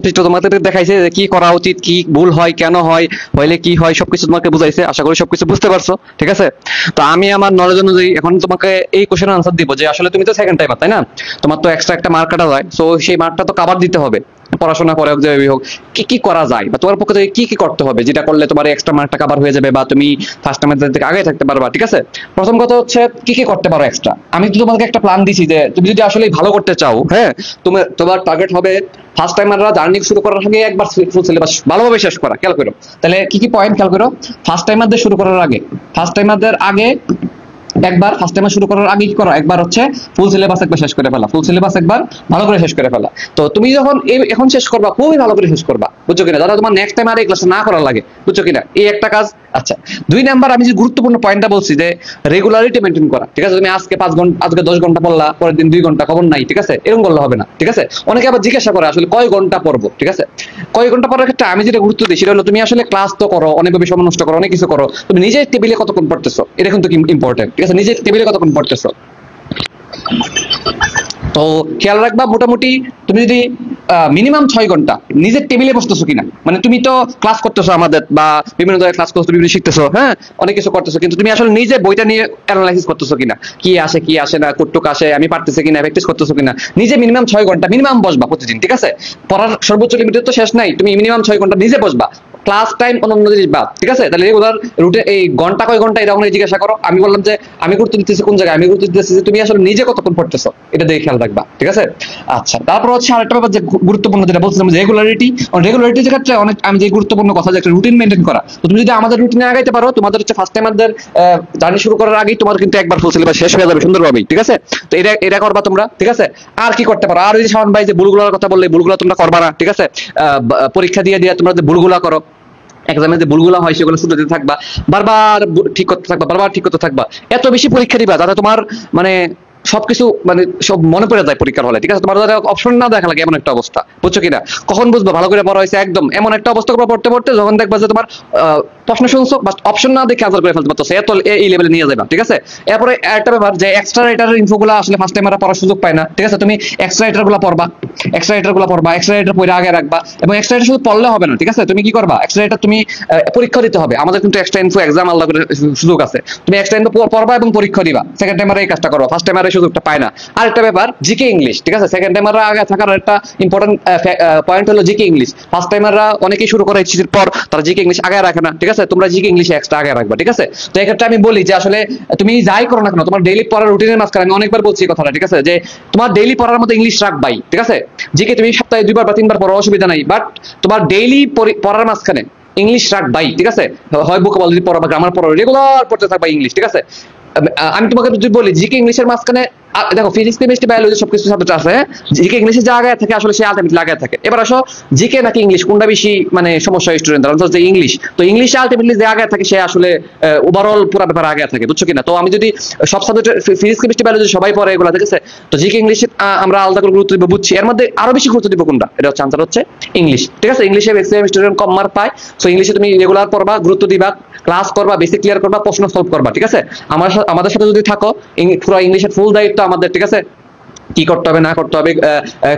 চিত্র তোমাদের দেখাইছে যে কি করা উচিত, কি ভুল হয়, কেন হয়, হইলে কি হয়, সবকিছু তোমাকে বুঝাইছে। আশা করি সবকিছু বুঝতে পারছো, ঠিক আছে? তো আমি আমার নলেজ অনুযায়ী এখন তোমাকে এই কোশ্চেনের আনসার দিব যে আসলে তুমি তো সেকেন্ড টাইমার, তাই না? তোমার তো এক্সট্রা একটা মার্ক কাটা যায়, সো সেই মার্কটা তো কভার দিতে হবে। পড়াশোনা করে হোক, যে হোক, কি কি করা যায় বা তোমার পক্ষে থেকে কি কি করতে হবে, যেটা করলে তোমার এক্সট্রা মার্কটা কভার হয়ে যাবে বা তুমি ফার্স্ট টাইমের থেকে আগে থাকতে পারবা, ঠিক আছে? প্রথম কথা হচ্ছে কি কি করতে পারো এক্সট্রা। আমি তো তোমাকে একটা প্ল্যান দিছি যে তুমি যদি আসলে ভালো করতে চাও, হ্যাঁ, তোমার টার্গেট হবে ফার্স্ট টাইমাররা জার্নি শুরু করার আগে একবার ফুল সিলেবাস ভালোভাবে শেষ করা। খেয়াল করো তাহলে কি কি পয়েন্ট খেয়াল করো। ফার্স্ট টাইমারদের শুরু করার আগে একবার ফার্স্ট টাইম শুরু করার আগে কি করো, একবার হচ্ছে ফুল সিলেবাস একবার শেষ করে ফেলা, ফুল সিলেবাস একবার ভালো করে শেষ করে ফেলা। তো তুমি যখন এখন শেষ করবা, খুবই ভালো করে শেষ করবা, বুঝছো কিনা? দাদা তোমার নেক্সট টাইম আর এই ক্লাসটা না করার লাগে, বুঝছো কিনা? এই একটা কাজ। আচ্ছা, 2 নাম্বার আমি যে গুরুত্বপূর্ণ পয়েন্টটা বলছি যে রেগুলারিটি মেনটেন করা, ঠিক আছে? তুমি আজকে 5 ঘন্টা, আজকে 10 ঘন্টা পড়লা, পরের দিন 2 ঘন্টা, খবর নাই, ঠিক আছে? এরকম করলে হবে না, ঠিক আছে? অনেকে আবার জিজ্ঞাসা করে আসলে কয় ঘন্টা পড়বো, ঠিক আছে? কয় ঘন্টা পড়ার ক্ষেত্রে আমি যেটা গুরুত্ব দিই সেটা হলো তুমি আসলে ক্লাস তো করো, অনেকভাবে সময় নষ্ট করো, অনেক কিছু করো, তুমি নিজের টেবিলে কতক্ষণ পড়তেছো এটা কিন্তু ইম্পর্টেন্ট, ঠিক আছে? নিজের টেবিলে কতক্ষণ পড়তেছো। তো খেয়াল রাখবা, মোটামুটি তুমি যদি মিনিমাম 6 ঘন্টা নিজের টেবিলে বসতেছো কিনা, মানে তুমি তো ক্লাস করতেছো আমাদের বা বিভিন্ন ধরনের ক্লাস করতেছো, বিভিন্ন শিখতেছো, হ্যাঁ, অনেক কিছু করতেছো, কিন্তু তুমি আসলে নিজে বইটা নিয়ে অ্যানালাইসিস করতেছো কিনা, কি আসে কি আসে না, কতটুকু আসে, আমি পারতেছি কিনা, প্র্যাকটিস করতেছো কিনা। নিজে মিনিমাম 6 ঘন্টা মিনিমাম বসবা প্রতিদিন, ঠিক আছে? পড়ার সর্বোচ্চ লিমিটেড তো শেষ নাই, তুমি মিনিমাম 6 ঘন্টা নিজে বসবা, ক্লাস টাইম অন্য জিনিস বাদ, ঠিক আছে? তাহলে রেগুলার রুটে এই ঘন্টা কয় ঘন্টা এটা অনেক জিজ্ঞাসা করো। আমি বললাম যে আমি গুরুত্ব দিতেছি কোন জায়গায়, আমি গুরুত্ব দিতেছি যে তুমি আসলে নিজে কতক্ষণ পড়তেছো এটা দেখে খেয়াল রাখবা, ঠিক আছে? আচ্ছা, তারপর হচ্ছে আরেকটা ব্যাপার যে গুরুত্বপূর্ণ, যেটা বলছিলাম রেগুলারিটির ক্ষেত্রে অনেক আমি যে গুরুত্বপূর্ণ কথা যে একটা রুটিন মেনটেন করা। তো তুমি যদি আমাদের রুটিনে আগাইতে পারো, তোমাদের হচ্ছে ফার্স্ট টাইমারদের জার্নি শুরু করার আগেই তোমার কিন্তু একবার ফুল সিলেবাস শেষ হয়ে যাবে সুন্দরভাবেই, ঠিক আছে? তো এটা করবা তোমরা, ঠিক আছে? আর কি করতে পারো? আর ওই যে শাওন ভাই যে ভুলগুলোর কথা বললে, ভুলগুলো তোমরা করবা না, ঠিক আছে? পরীক্ষা দিয়ে তোমরা যে ভুলগুলো করো, এক্সামে যে ভুলগুলো হয় সেগুলো শুধরে থাকবা, বারবার ঠিক করতে থাকবা, এত বেশি পরীক্ষা দিবা যাতে তোমার মানে সবকিছু মানে সব মনে পড়ে যায় পরীক্ষার হলে, ঠিক আছে? তোমার অপশন না দেখা লাগে এমন একটা অবস্থা, বুঝছো কিনা? কখন বুঝবো ভালো করে পড়া হয়েছে? একদম এমন একটা অবস্থা করবো পড়তে পড়তে যখন দেখবা যে তোমার প্রশ্ন শুনছো বা অপশন না দেখে আনসার করে ফেলতে পারতো, এত এই লেভেলে নিয়ে যাবে, ঠিক আছে? এরপরে একটা ব্যাপার যে এক্সট্রা রাইটারের ইনফোগুলো আসলে ফার্স্ট টাইমাররা পড়ার সুযোগ পায় না, ঠিক আছে? তুমি এক্সট্রা রাইটারগুলো পড়বা, এক্সট্রা রাইটার পড়ে আগে রাখবা। এবং এক্সট্রা রাইটার শুধু পড়লে হবে না, ঠিক আছে? তুমি কি করবা, এক্সট্রা রাইটার তুমি পরীক্ষা দিতে হবে। আমাদের কিন্তু এক্সট্রা ইনফো এক্সাম আলাদা করে সুযোগ আছে, তুমি এক্সট্রা ইনফো পড়বা এবং পরীক্ষা দিবা। সেকেন্ড টাইমারে এই কাজটা করো, ফার্স্ট টাইমারে এই সুযোগটা পায় না। আরেকটা ব্যাপার জিকে ইংলিশ, ঠিক আছে? সেকেন্ড টাইমাররা আগে থাকার একটা ইম্পর্টেন্ট পয়েন্ট হলো জিকে ইংলিশ। ফার্স্ট টাইমাররা অনেকেই শুরু করে এইচএসসির পর, তারা জিকে ইংলিশ আগে রাখে না, ঠিক আছে? তোমরা জিকে ইংলিশে এক্সট্রা আগে রাখবা, ঠিক আছে? তো এক্ষেত্রে আমি বলি যে আসলে তুমি যাই করো না কেন, তোমার ডেইলি পড়ার রুটিনের মাঝখানে আমি অনেকবার বলছি এই কথাটা, ঠিক আছে? যে তোমার ডেইলি পড়ার মধ্যে ইংলিশ রাখবাই, ঠিক আছে? জিকে তুমি সপ্তাহে 2বার বা 3বার পড়ো, অসুবিধা নাই, বাট তোমার ডেইলি পড়ার মাঝখানে ইংলিশ রাখবাই, ঠিক আছে? হয় ভোকাবুলারি পড়ো বা গ্রামার পড়ো, রেগুলার পড়তে থাকবা ইংলিশ, ঠিক আছে? আমি তোমাকে যদি বলি জিকে ইংলিশের মাঝখানে দেখো ফিজিক্স কেমিস্ট্রি বায়োলজি সবকিছু সাবজেক্ট আছে, জিকে ইংলিশের যে আগে থাকে আসলে সে আলটিমেটলি আগে থাকে। এবার আসো জিকে নাকি ইংলিশ কোনটা বেশি মানে সমস্যা স্টুডেন্টদের, অন্তত ইংলিশ। তো ইংলিশে আলটিমেটলি যে আগে থাকে সে আসলে ওভারঅল পুরো ব্যাপার আগে থাকে, বুঝছো কিনা? তো আমি যদি সব সাবজেক্ট ফিজিক্স কেমিস্ট্রি বায়োলজি সবাই পড়ে এগুলো, ঠিক আছে? তো জিকে ইংলিশে আমরা আলাদা করে গুরুত্ব দিব, বুঝছি। এর মধ্যে আরো বেশি গুরুত্ব দিব কোনটা, এটা হচ্ছে আনসার হচ্ছে ইংলিশ, ঠিক আছে? ইংলিশে ম্যাক্সিমাম স্টুডেন্ট কম মার্ক পায়, সো ইংলিশে তুমি রেগুলার পড়বা, গুরুত্ব দিবা, ক্লাস করবা, বেসিক ক্লিয়ার করবা, প্রশ্ন সলভ করবা, ঠিক আছে? আমাদের সাথে যদি থাকো, পুরো ইংলিশের ফুল দায়িত্ব আমাদের, ঠিক আছে? কি করতে হবে না করতে হবে,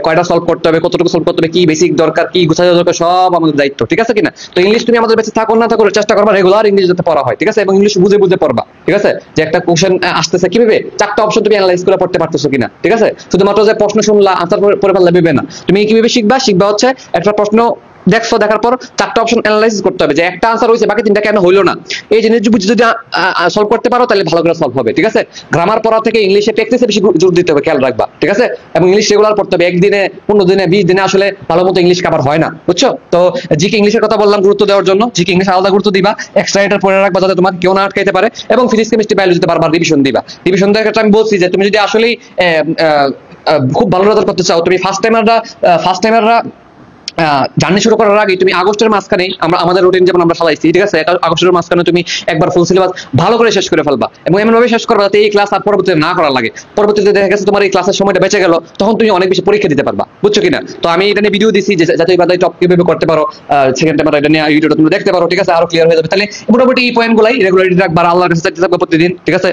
কয়টা সলভ করতে হবে, কতটুকু সলভ করতে হবে, কি বেসিক দরকার, কি গুছানো দরকার, সব আমাদের দায়িত্ব, ঠিক আছে কিনা? তো ইংলিশ তুমি আমাদের বেঁচে থাকো না থাকো চেষ্টা করবা রেগুলার ইংলিশ যাতে পড়া হয়, ঠিক আছে? এবং ইংলিশ বুঝে বুঝে পড়বা, ঠিক আছে? যে একটা কোশ্চেন আসতেছে কিভাবে 4টা অপশন তুমি অ্যানালাইজ করে পড়তে পারতেছো কিনা, ঠিক আছে? শুধুমাত্র যে প্রশ্ন শুনলা আনসার পড়ে ফেললে ভেবে না, তুমি কিভাবে শিখবা হচ্ছে একটা প্রশ্ন দেখছো, দেখার পর 4টা অপশন অ্যানালাইসিস করতে হবে যে একটা আনসার হয়েছে বাকি 3টা কেন হইলো না। এই জিনিস যদি সলভ করতে পারো তাহলে ভালো করে সলভ হবে, ঠিক আছে। গ্রামার পড়া থেকে ইংলিশে প্র্যাকটিসে বেশি জোর দিতে হবে, খেয়াল রাখবা, ঠিক আছে। এবং ইংলিশ রেগুলার পড়তে হবে, একদিনে 15 দিনে 20 দিনে আসলে ভালো মতো ইংলিশ কভার হয় না, বুঝছো। তো জিকে ইংলিশের কথা বললাম গুরুত্ব দেওয়ার জন্য, জিকে ইংলিশ আলাদা গুরুত্ব দিবা, এক্সট্রা এটা পড়ে রাখবা যাতে তোমাকে কেউ না আটকাইতে পারে, এবং ফিজিক্স কেমিস্ট্রি বায়োলজিতে বারবার রিভিশন দিবা। রিভিশন দেওয়ার ক্ষেত্রে আমি বলছি যে তুমি যদি আসলেই খুব ভালো রেজাল্ট করতে চাও, তুমি ফার্স্ট টাইমাররা জার্নি শুরু করার আগে তুমি আগস্টের মাঝখানে আমাদের রুটিন যেমন আমরা চালাইছি, ঠিক আছে, আগস্টের মাঝখানে তুমি একবার ফুল সিলেবাস ভালো করে শেষ করে ফেলবা, এবং এমন ভাবে শেষ করবা যাতে এই ক্লাস আর পরবর্তীতে না করার লাগে। পরবর্তীতে দেখা গেছে তোমার এই ক্লাসের সময়টা বেঁচে গেল, তখন তুমি অনেক বেশি পরীক্ষা দিতে পারবা, বুঝছো কিনা। তো আমি এটা নিয়ে ভিডিও দিছি যে যাতে এই টপ কিভাবে করতে পারো, সেকেন্ড টাইম এটা নিয়ে ভিডিওটা তুমি দেখতে পারো, ঠিক আছে, আরো ক্লিয়ার হয়ে যাবে। তাহলে মোটামুটি এই পয়েন্টগুলাই রেগুলারিটি রাখবা, আল্লাহর কাছে চাইতে থাকবা প্রতিদিন, ঠিক আছে।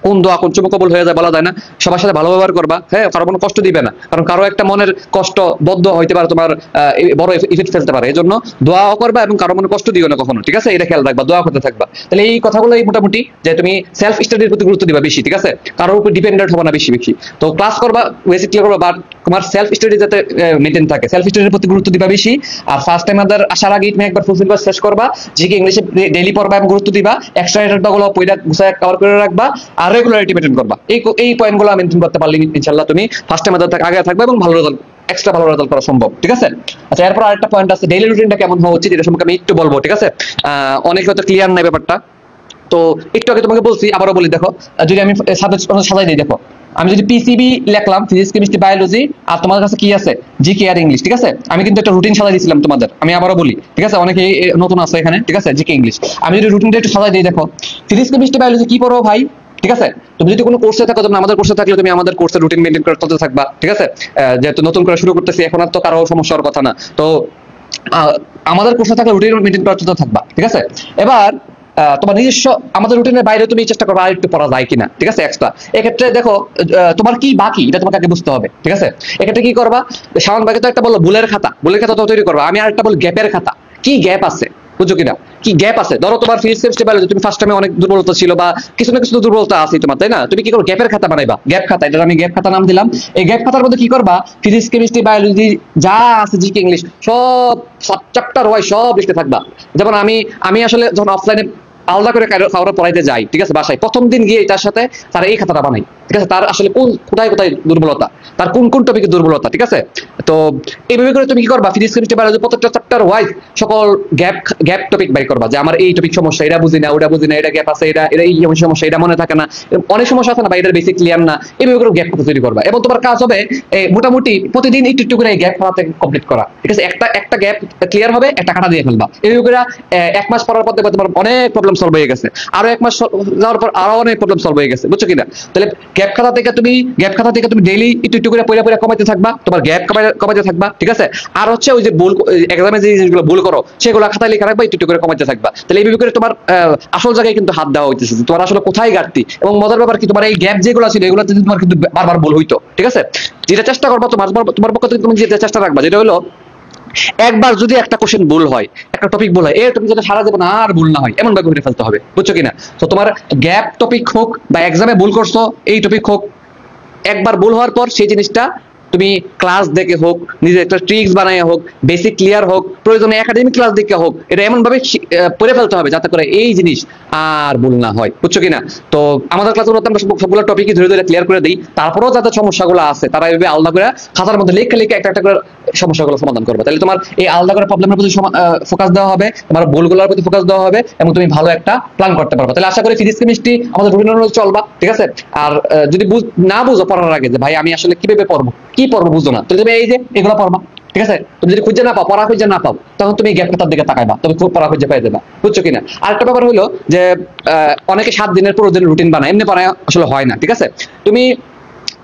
কোন দোয়া কোন চুমো কবুল হয়ে যায় বলা যায় না। সবার সাথে ভালো ব্যবহার করবা, হ্যাঁ, কারো কোনো কষ্ট দিবে না, কারণ কারো একটা মনের কষ্ট বদ্ধ হইতে পারে, তোমার বড় ইফেক্ট ফেলতে পারে। এই জন্য দোয়াও করবা এবং কারো মনে কষ্ট দিও না কখনো, ঠিক আছে, এটা খেয়াল রাখবা, দোয়া করতে থাকবা। তাহলে এই কথাগুলোই মোটামুটি যে তুমি সেলফ স্টাডির প্রতি গুরুত্ব দিবা বেশি, ঠিক আছে, কারোর উপর ডিপেন্ডেন্ট হবে না বেশি বেশি। তো ক্লাস করবা, বেসিক ক্লিয়ার করবা, বাট তোমার সেলফ স্টাডি যাতে মেনটেন থাকে, সেলফ স্টাডির প্রতি গুরুত্ব দিবা বেশি। আর ফার্স্ট টাইম আমাদের আসার আগে তুমি একবার ফুল সিলেবাস শেষ করবা, জিকে ইংলিশে ডেইলি পড়বা এবং গুরুত্ব দিবা, এক্সট্রা এটাগুলো পয়লা গুছায় কভার করে রাখবা, আর রেগুলারিটি মেনটেন করবা। এই পয়েন্টগুলো মেনটেন করতে পারলে ইনশাআল্লাহ তুমি ফার্স্ট টাইম আমাদের আগে থাকবে এবং ভালো রেজাল্ট, এক্সট্রা ভালো রেজাল্ট করা সম্ভব, ঠিক আছে। আচ্ছা, এরপর আরেকটা পয়েন্ট আছে, ডেইলি রুটিনটা কেমন হওয়া উচিত, এটা সম্পর্কে আমি একটু বলবো, ঠিক আছে। অনেকে হয়তো ক্লিয়ার নাই ব্যাপারটা, তো একটু আগে তোমাকে বলছি, আবারও বলি। দেখো, যদি আমি সাবজেক্ট সাজাই দিই, দেখো আমি যদি পিসিবি লিখলাম, ফিজিক্স কেমিস্ট্রি বায়োলজি, আর তোমাদের কাছে কি আছে, জিকে আর ইংলিশ, ঠিক আছে। আমি কিন্তু একটা রুটিন সাজাই দিয়েছিলাম তোমাদের, আমি আবারও বলি, ঠিক আছে, অনেকে নতুন আছে এখানে, ঠিক আছে, জিকে ইংলিশ। আমি যদি রুটিনটা একটু সাজাই দিই, দেখো ফিজিক্স কেমিস্ট্রি বায়োলজি কি পড়ো ভাই, ঠিক আছে। তুমি যদি কোনো কোর্সে থাকো, যেমন আমাদের কোর্সে থাকলে তুমি আমাদের কোর্সের রুটিন মেনটেন করে চলতে থাকবা, ঠিক আছে। যেহেতু নতুন করে শুরু করতেছি, এখন আর তো কারো সমস্যার কথা না, তো আমাদের কোর্সে থাকলে রুটিন মেনটেন করে চলতে থাকবা, ঠিক আছে। এবার তোমার নিজস্ব আমাদের রুটিনের বাইরে তুমি চেষ্টা করবে আর একটু পড়া যায় কিনা, ঠিক আছে, এক্সট্রা। এক্ষেত্রে দেখো তোমার কি বাকি এটা তোমাকে আগে বুঝতে হবে, ঠিক আছে। এক্ষেত্রে কি করবা, সামান বাকি তো একটা বললো ভুলের খাতা তো তৈরি করবা, আমি আর একটা বলি গ্যাপের খাতা, কি গ্যাপ আছে, বুঝছো কিনা, কি গ্যাপ আছে। ধরো তোমার ফিজিক্স কেমিস্ট্রি বায়োলজি তুমি ফার্স্ট টাইমে অনেক দুর্বলতা ছিল বা কিছু না কিছু দুর্বলতা আছে তোমার, তাই না। তুমি কি করো, গ্যাপের খাতা বানাইবা, গ্যাপ খাতা, এটা আমি গ্যাপ খাতা নাম দিলাম। এই গ্যাপ খাতার মধ্যে কি করবা, ফিজিক্স কেমিস্ট্রি বায়োলজি যা আছে, জিকে ইংলিশ সব চ্যাপ্টার ওয়াইজ সব লিখতে থাকবা। যেমন আমি আসলে যখন অফলাইনে আলাদা করে কারো পড়াইতে যাই, ঠিক আছে, বাসায় প্রথম দিন গিয়ে তার সাথে তার এই খাতাটা বানাই, ঠিক আছে, তার আসলে কোথায় দুর্বলতা, তার কোন টপিকে দুর্বলতা, ঠিক আছে। তো এইভাবে করে তুমি কি করবা, ফিজিক্স কেমিস্ট্রি বায়োলজি প্রত্যেকটা চ্যাপ্টার ওয়াইজ সকল গ্যাপ টপিক বাই করবা, যে আমার এই টপিক সমস্যা, এটা বুঝি না, ওটা বুঝি না, এটা গ্যাপ আছে, এটা এই সমস্যা, এটা মনে থাকে না, অনেক সমস্যা আছে না বা এটার বেসিক ক্লিয়ার না, এইভাবে করে গ্যাপ খাতা তৈরি করবা। এবং তোমার কাজ হবে মোটামুটি প্রতিদিন একটু একটু করে এই গ্যাপ খাতা কমপ্লিট করা, ঠিক আছে। একটা গ্যাপ ক্লিয়ার হবে, একটা খাতা দিয়ে ফেলবা, এইভাবে করে 1 মাস পড়ার পর দেখবা তোমার অনেক প্রবলেম সলভ হয়ে গেছে, আরো 1 মাস যাওয়ার পর আরো অনেক প্রবলেম সলভ হয়ে গেছে, বুঝছো কিনা। তাহলে গ্যাপ খাতা থেকে তুমি ডেইলি একটু একটু করে পড়া কমাইতে থাকবা, তোমার গ্যাপ কমাইতে থাকবা, ঠিক আছে। আর হচ্ছে ওই যে ভুল এক্সামে যে জিনিসগুলো ভুল করো সেগুলো খাতায় লিখে রাখবা, একটু একটু করে কমাইতে থাকবা। তাহলে এইভাবে করে তোমার আসল জায়গায় কিন্তু হাত দেওয়া হইতেছে, তোমার আসলে কোথায় ঘাটতি। এবং মজার ব্যাপার কি, তোমার এই গ্যাপ যেগুলো ছিল এগুলো তোমার কিন্তু বারবার ভুল হইতো, ঠিক আছে। যেটা চেষ্টা করবা তোমার পক্ষ থেকে তুমি যেটা চেষ্টা রাখবা, যেটা হলো একবার যদি একটা কোশ্চেন ভুল হয়, একটা টপিক ভুল হয়, তুমি যেটা সারা জীবন আর ভুল না হয় এমন ভাবে করে ফেলতে হবে, বুঝছো কিনা। তো তোমার গ্যাপ টপিক হোক বা এক্সামে ভুল করছো এই টপিক হোক, একবার ভুল হওয়ার পর সেই জিনিসটা তুমি ক্লাস দেখে হোক, নিজের একটা ট্রিক্স বানায় হোক, বেসিক ক্লিয়ার হোক, প্রয়োজনে একাডেমিক ক্লাস দেখে হোক, এটা এমন ভাবে পড়ে ফেলতে হবে যাতে করে এই জিনিস আর ভুল না হয়, বুঝছো কিনা। তো আমাদের ক্লাসগুলোতে আমরা সবগুলো টপিকই ধরে ধরে ক্লিয়ার করে দিই, তারপরেও যাতে সমস্যাগুলো আছে তারা এইভাবে আলাদা করে খাতার মধ্যে লিখে একটা একটা করে সমস্যাগুলো সমাধান করবে। তাহলে তোমার এই আলাদা করে প্রবলেমের প্রতি ফোকাস দেওয়া হবে, তোমার ভুলগুলোর প্রতি ফোকাস দেওয়া হবে, এবং তুমি ভালো একটা প্ল্যান করতে পারবে। তাহলে আশা করি ফিজিক্স কেমিস্ট্রি আমাদের রুটিন অনুযায়ী চলবা, ঠিক আছে। আর যদি না বুঝো পড়ার আগে যে ভাই আমি আসলে কিভাবে পড়বো, কি পড়বো বুঝো না, তাহলে তুমি এই যে এগুলো পড়বা, ঠিক আছে। তুমি যদি খুঁজে না পাও, পড়া খুঁজে না পাও, তখন তুমি গ্যাপ খাতার দিকে তাকাইবা, তুমি খুব পড়া খুঁজে পেয়ে যাবা, বুঝছো কিনা। আরেকটা ব্যাপার হলো যে অনেকে 7 দিনের পুরো দিনের রুটিন বানায়, এমনি বানায় আসলে হয় না, ঠিক আছে। তুমি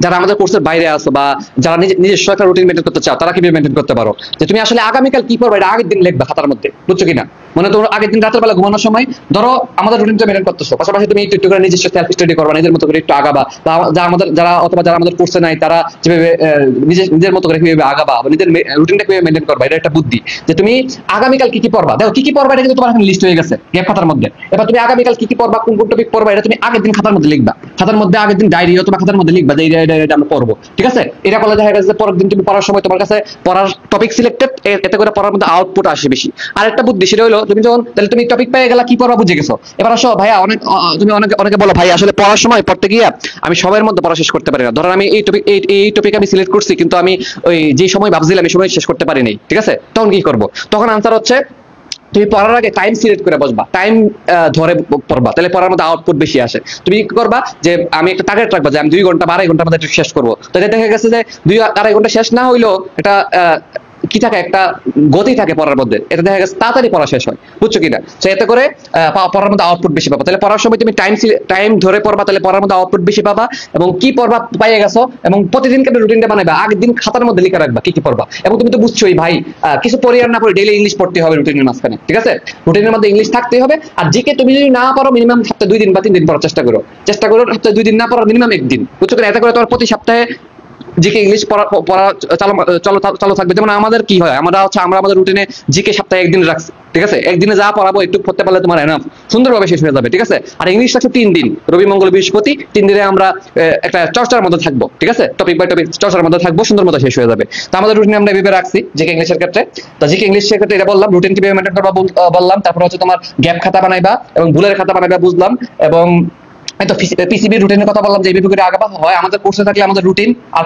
যারা আমাদের কোর্সের বাইরে আসো বা যারা নিজস্ব একটা রুটিন মেনটেন করতে চাও, তারা কিভাবে মেনটেন করতে পারো, যে তুমি আসলে আগামীকাল কি করবে এটা আগের দিন লিখবা খাতার মধ্যে, বুঝছো কিনা। মানে তোমার আগের দিন রাতের বেলা ঘুমানোর সময় ধরো আমাদের রুটিনটা মেনটেন করতেছো, পাশাপাশি তুমি একটু একটু করে নিজস্ব সেলফ স্টাডি করবা, নিজের মতো করে একটু আগাবা, বা যারা আমাদের কোর্সে নাই তারা যেভাবে নিজের মতো করে কিভাবে আগাবা বা নিজের রুটিনটা কিভাবে মেনটেন করবা, এটা একটা বুদ্ধি। যে তুমি আগামীকাল কি পড়বা, দেখো কি পড়বা এটা কিন্তু তোমার এখন লিস্ট হয়ে গেছে গ্যাপ খাতার মধ্যে। এবার তুমি আগামীকাল কি পড়বা, কোন টপিক পড়বা, এটা তুমি আগের দিন খাতার মধ্যে লিখবা, খাতার মধ্যে আগের দিন ডায়েরি অথবা খাতার মধ্যে লিখবা যে এটা আমরা পড়বো, ঠিক আছে? এটা করলে দেখা গেছে পরের দিন তুমি পড়ার সময় তোমার কাছে পড়ার টপিক সিলেক্টেড, এতে করে পড়ার মধ্যে আউটপুট আসে বেশি। আর একটা বুদ্ধি সেটা হলো তুমি যখন তাহলে তুমি টপিক পেয়ে গেলা, কি পড়বা বুঝে গেছো, এবার আসো ভাইয়া তুমি অনেকে বলো ভাই আসলে পড়ার সময় পড়তে গিয়া আমি সবার মধ্যে পড়া শেষ করতে পারি না। ধরো আমি এই টপিক আমি সিলেক্ট করছি, কিন্তু আমি ওই যে সময় ভাবছিলাম এই সময় শেষ করতে পারি নাই, ঠিক আছে? তখন কি করবো? তখন আনসার হচ্ছে তুমি পড়ার আগে টাইম সিলেক্ট করে বসবা, টাইম ধরে পড়বা, তাহলে পড়ার মধ্যে আউটপুট বেশি আসে। তুমি কি করবা যে আমি একটা টার্গেট রাখবা যে আমি 2 ঘন্টা বা 2.5 ঘন্টার মধ্যে শেষ করবো, তাহলে দেখা গেছে যে 2-2.5 ঘন্টা শেষ না হইলেও এটা কি থাকে, একটা গতি থাকে পড়ার মধ্যে, এটা দেখা গেছে তাড়াতাড়ি পড়া শেষ হয়, বুঝছো কিনা? তো এতে করে পড়ার মধ্যে আউটপুট বেশি পাবা। তাহলে পড়ার সময় তুমি টাইম ধরে পড়বা, তাহলে পড়ার মধ্যে আউটপুট বেশি পাবা, এবং কি পড়বা পাইয়ে গেছো। এবং প্রতিদিনকে রুটিনটা বানাবা, আগের দিন খাতার মধ্যে লিখে রাখবা কি কি পড়বা। এবং তুমি তো বুঝছোই ভাই, কিছু পড়ি আর না পড়ি ডেইলি ইংলিশ পড়তে হবে রুটিনের মাঝখানে, ঠিক আছে? রুটিনের মধ্যে ইংলিশ থাকতেই হবে। আর জিকে তুমি যদি না পারো মিনিমাম সপ্তাহে 2 দিন বা 3 দিন পড়ার চেষ্টা করো, সপ্তাহে 2 দিন না পড়ার মিনিমাম 1 দিন, বুঝছো কিনা? এতে করে তোমার প্রতি সপ্তাহে জিকে ইংলিশ পড়া চালু থাকবে। যেমন আমাদের কি হয়, আমরা আমাদের রুটিনে জিকে সপ্তাহে 1 দিন রাখছি, ঠিক আছে? একদিনে যা পড়াবো একটু পড়তে পারলে তোমার এনাফ, সুন্দরভাবে শেষ হয়ে যাবে, ঠিক আছে? আর ইংলিশ রাখছে 3 দিন, রবি মঙ্গল বৃহস্পতি, 3 দিনে আমরা একটা চর্চার মধ্যে থাকবো, ঠিক আছে? টপিক বাই টপিক চর্চার মধ্যে থাকবো, সুন্দর মতো শেষ হয়ে যাবে। তো আমাদের রুটিনে আমরা এভাবে রাখছি জিকে ইংলিশের ক্ষেত্রে। তো জিকে ইংলিশের ক্ষেত্রে এটা বললাম, রুটিন কিভাবে মেনটেন করবা বললাম। তারপর হচ্ছে তোমার গ্যাপ খাতা বানাইবা এবং ভুলের খাতা বানাইবা, বুঝলাম। এবং পিসিবি রুটিনের কথা বললাম যে এইভাবে করে আগাবা হয়। আমাদের কোর্সে থাকলে আমাদের রুটিন আর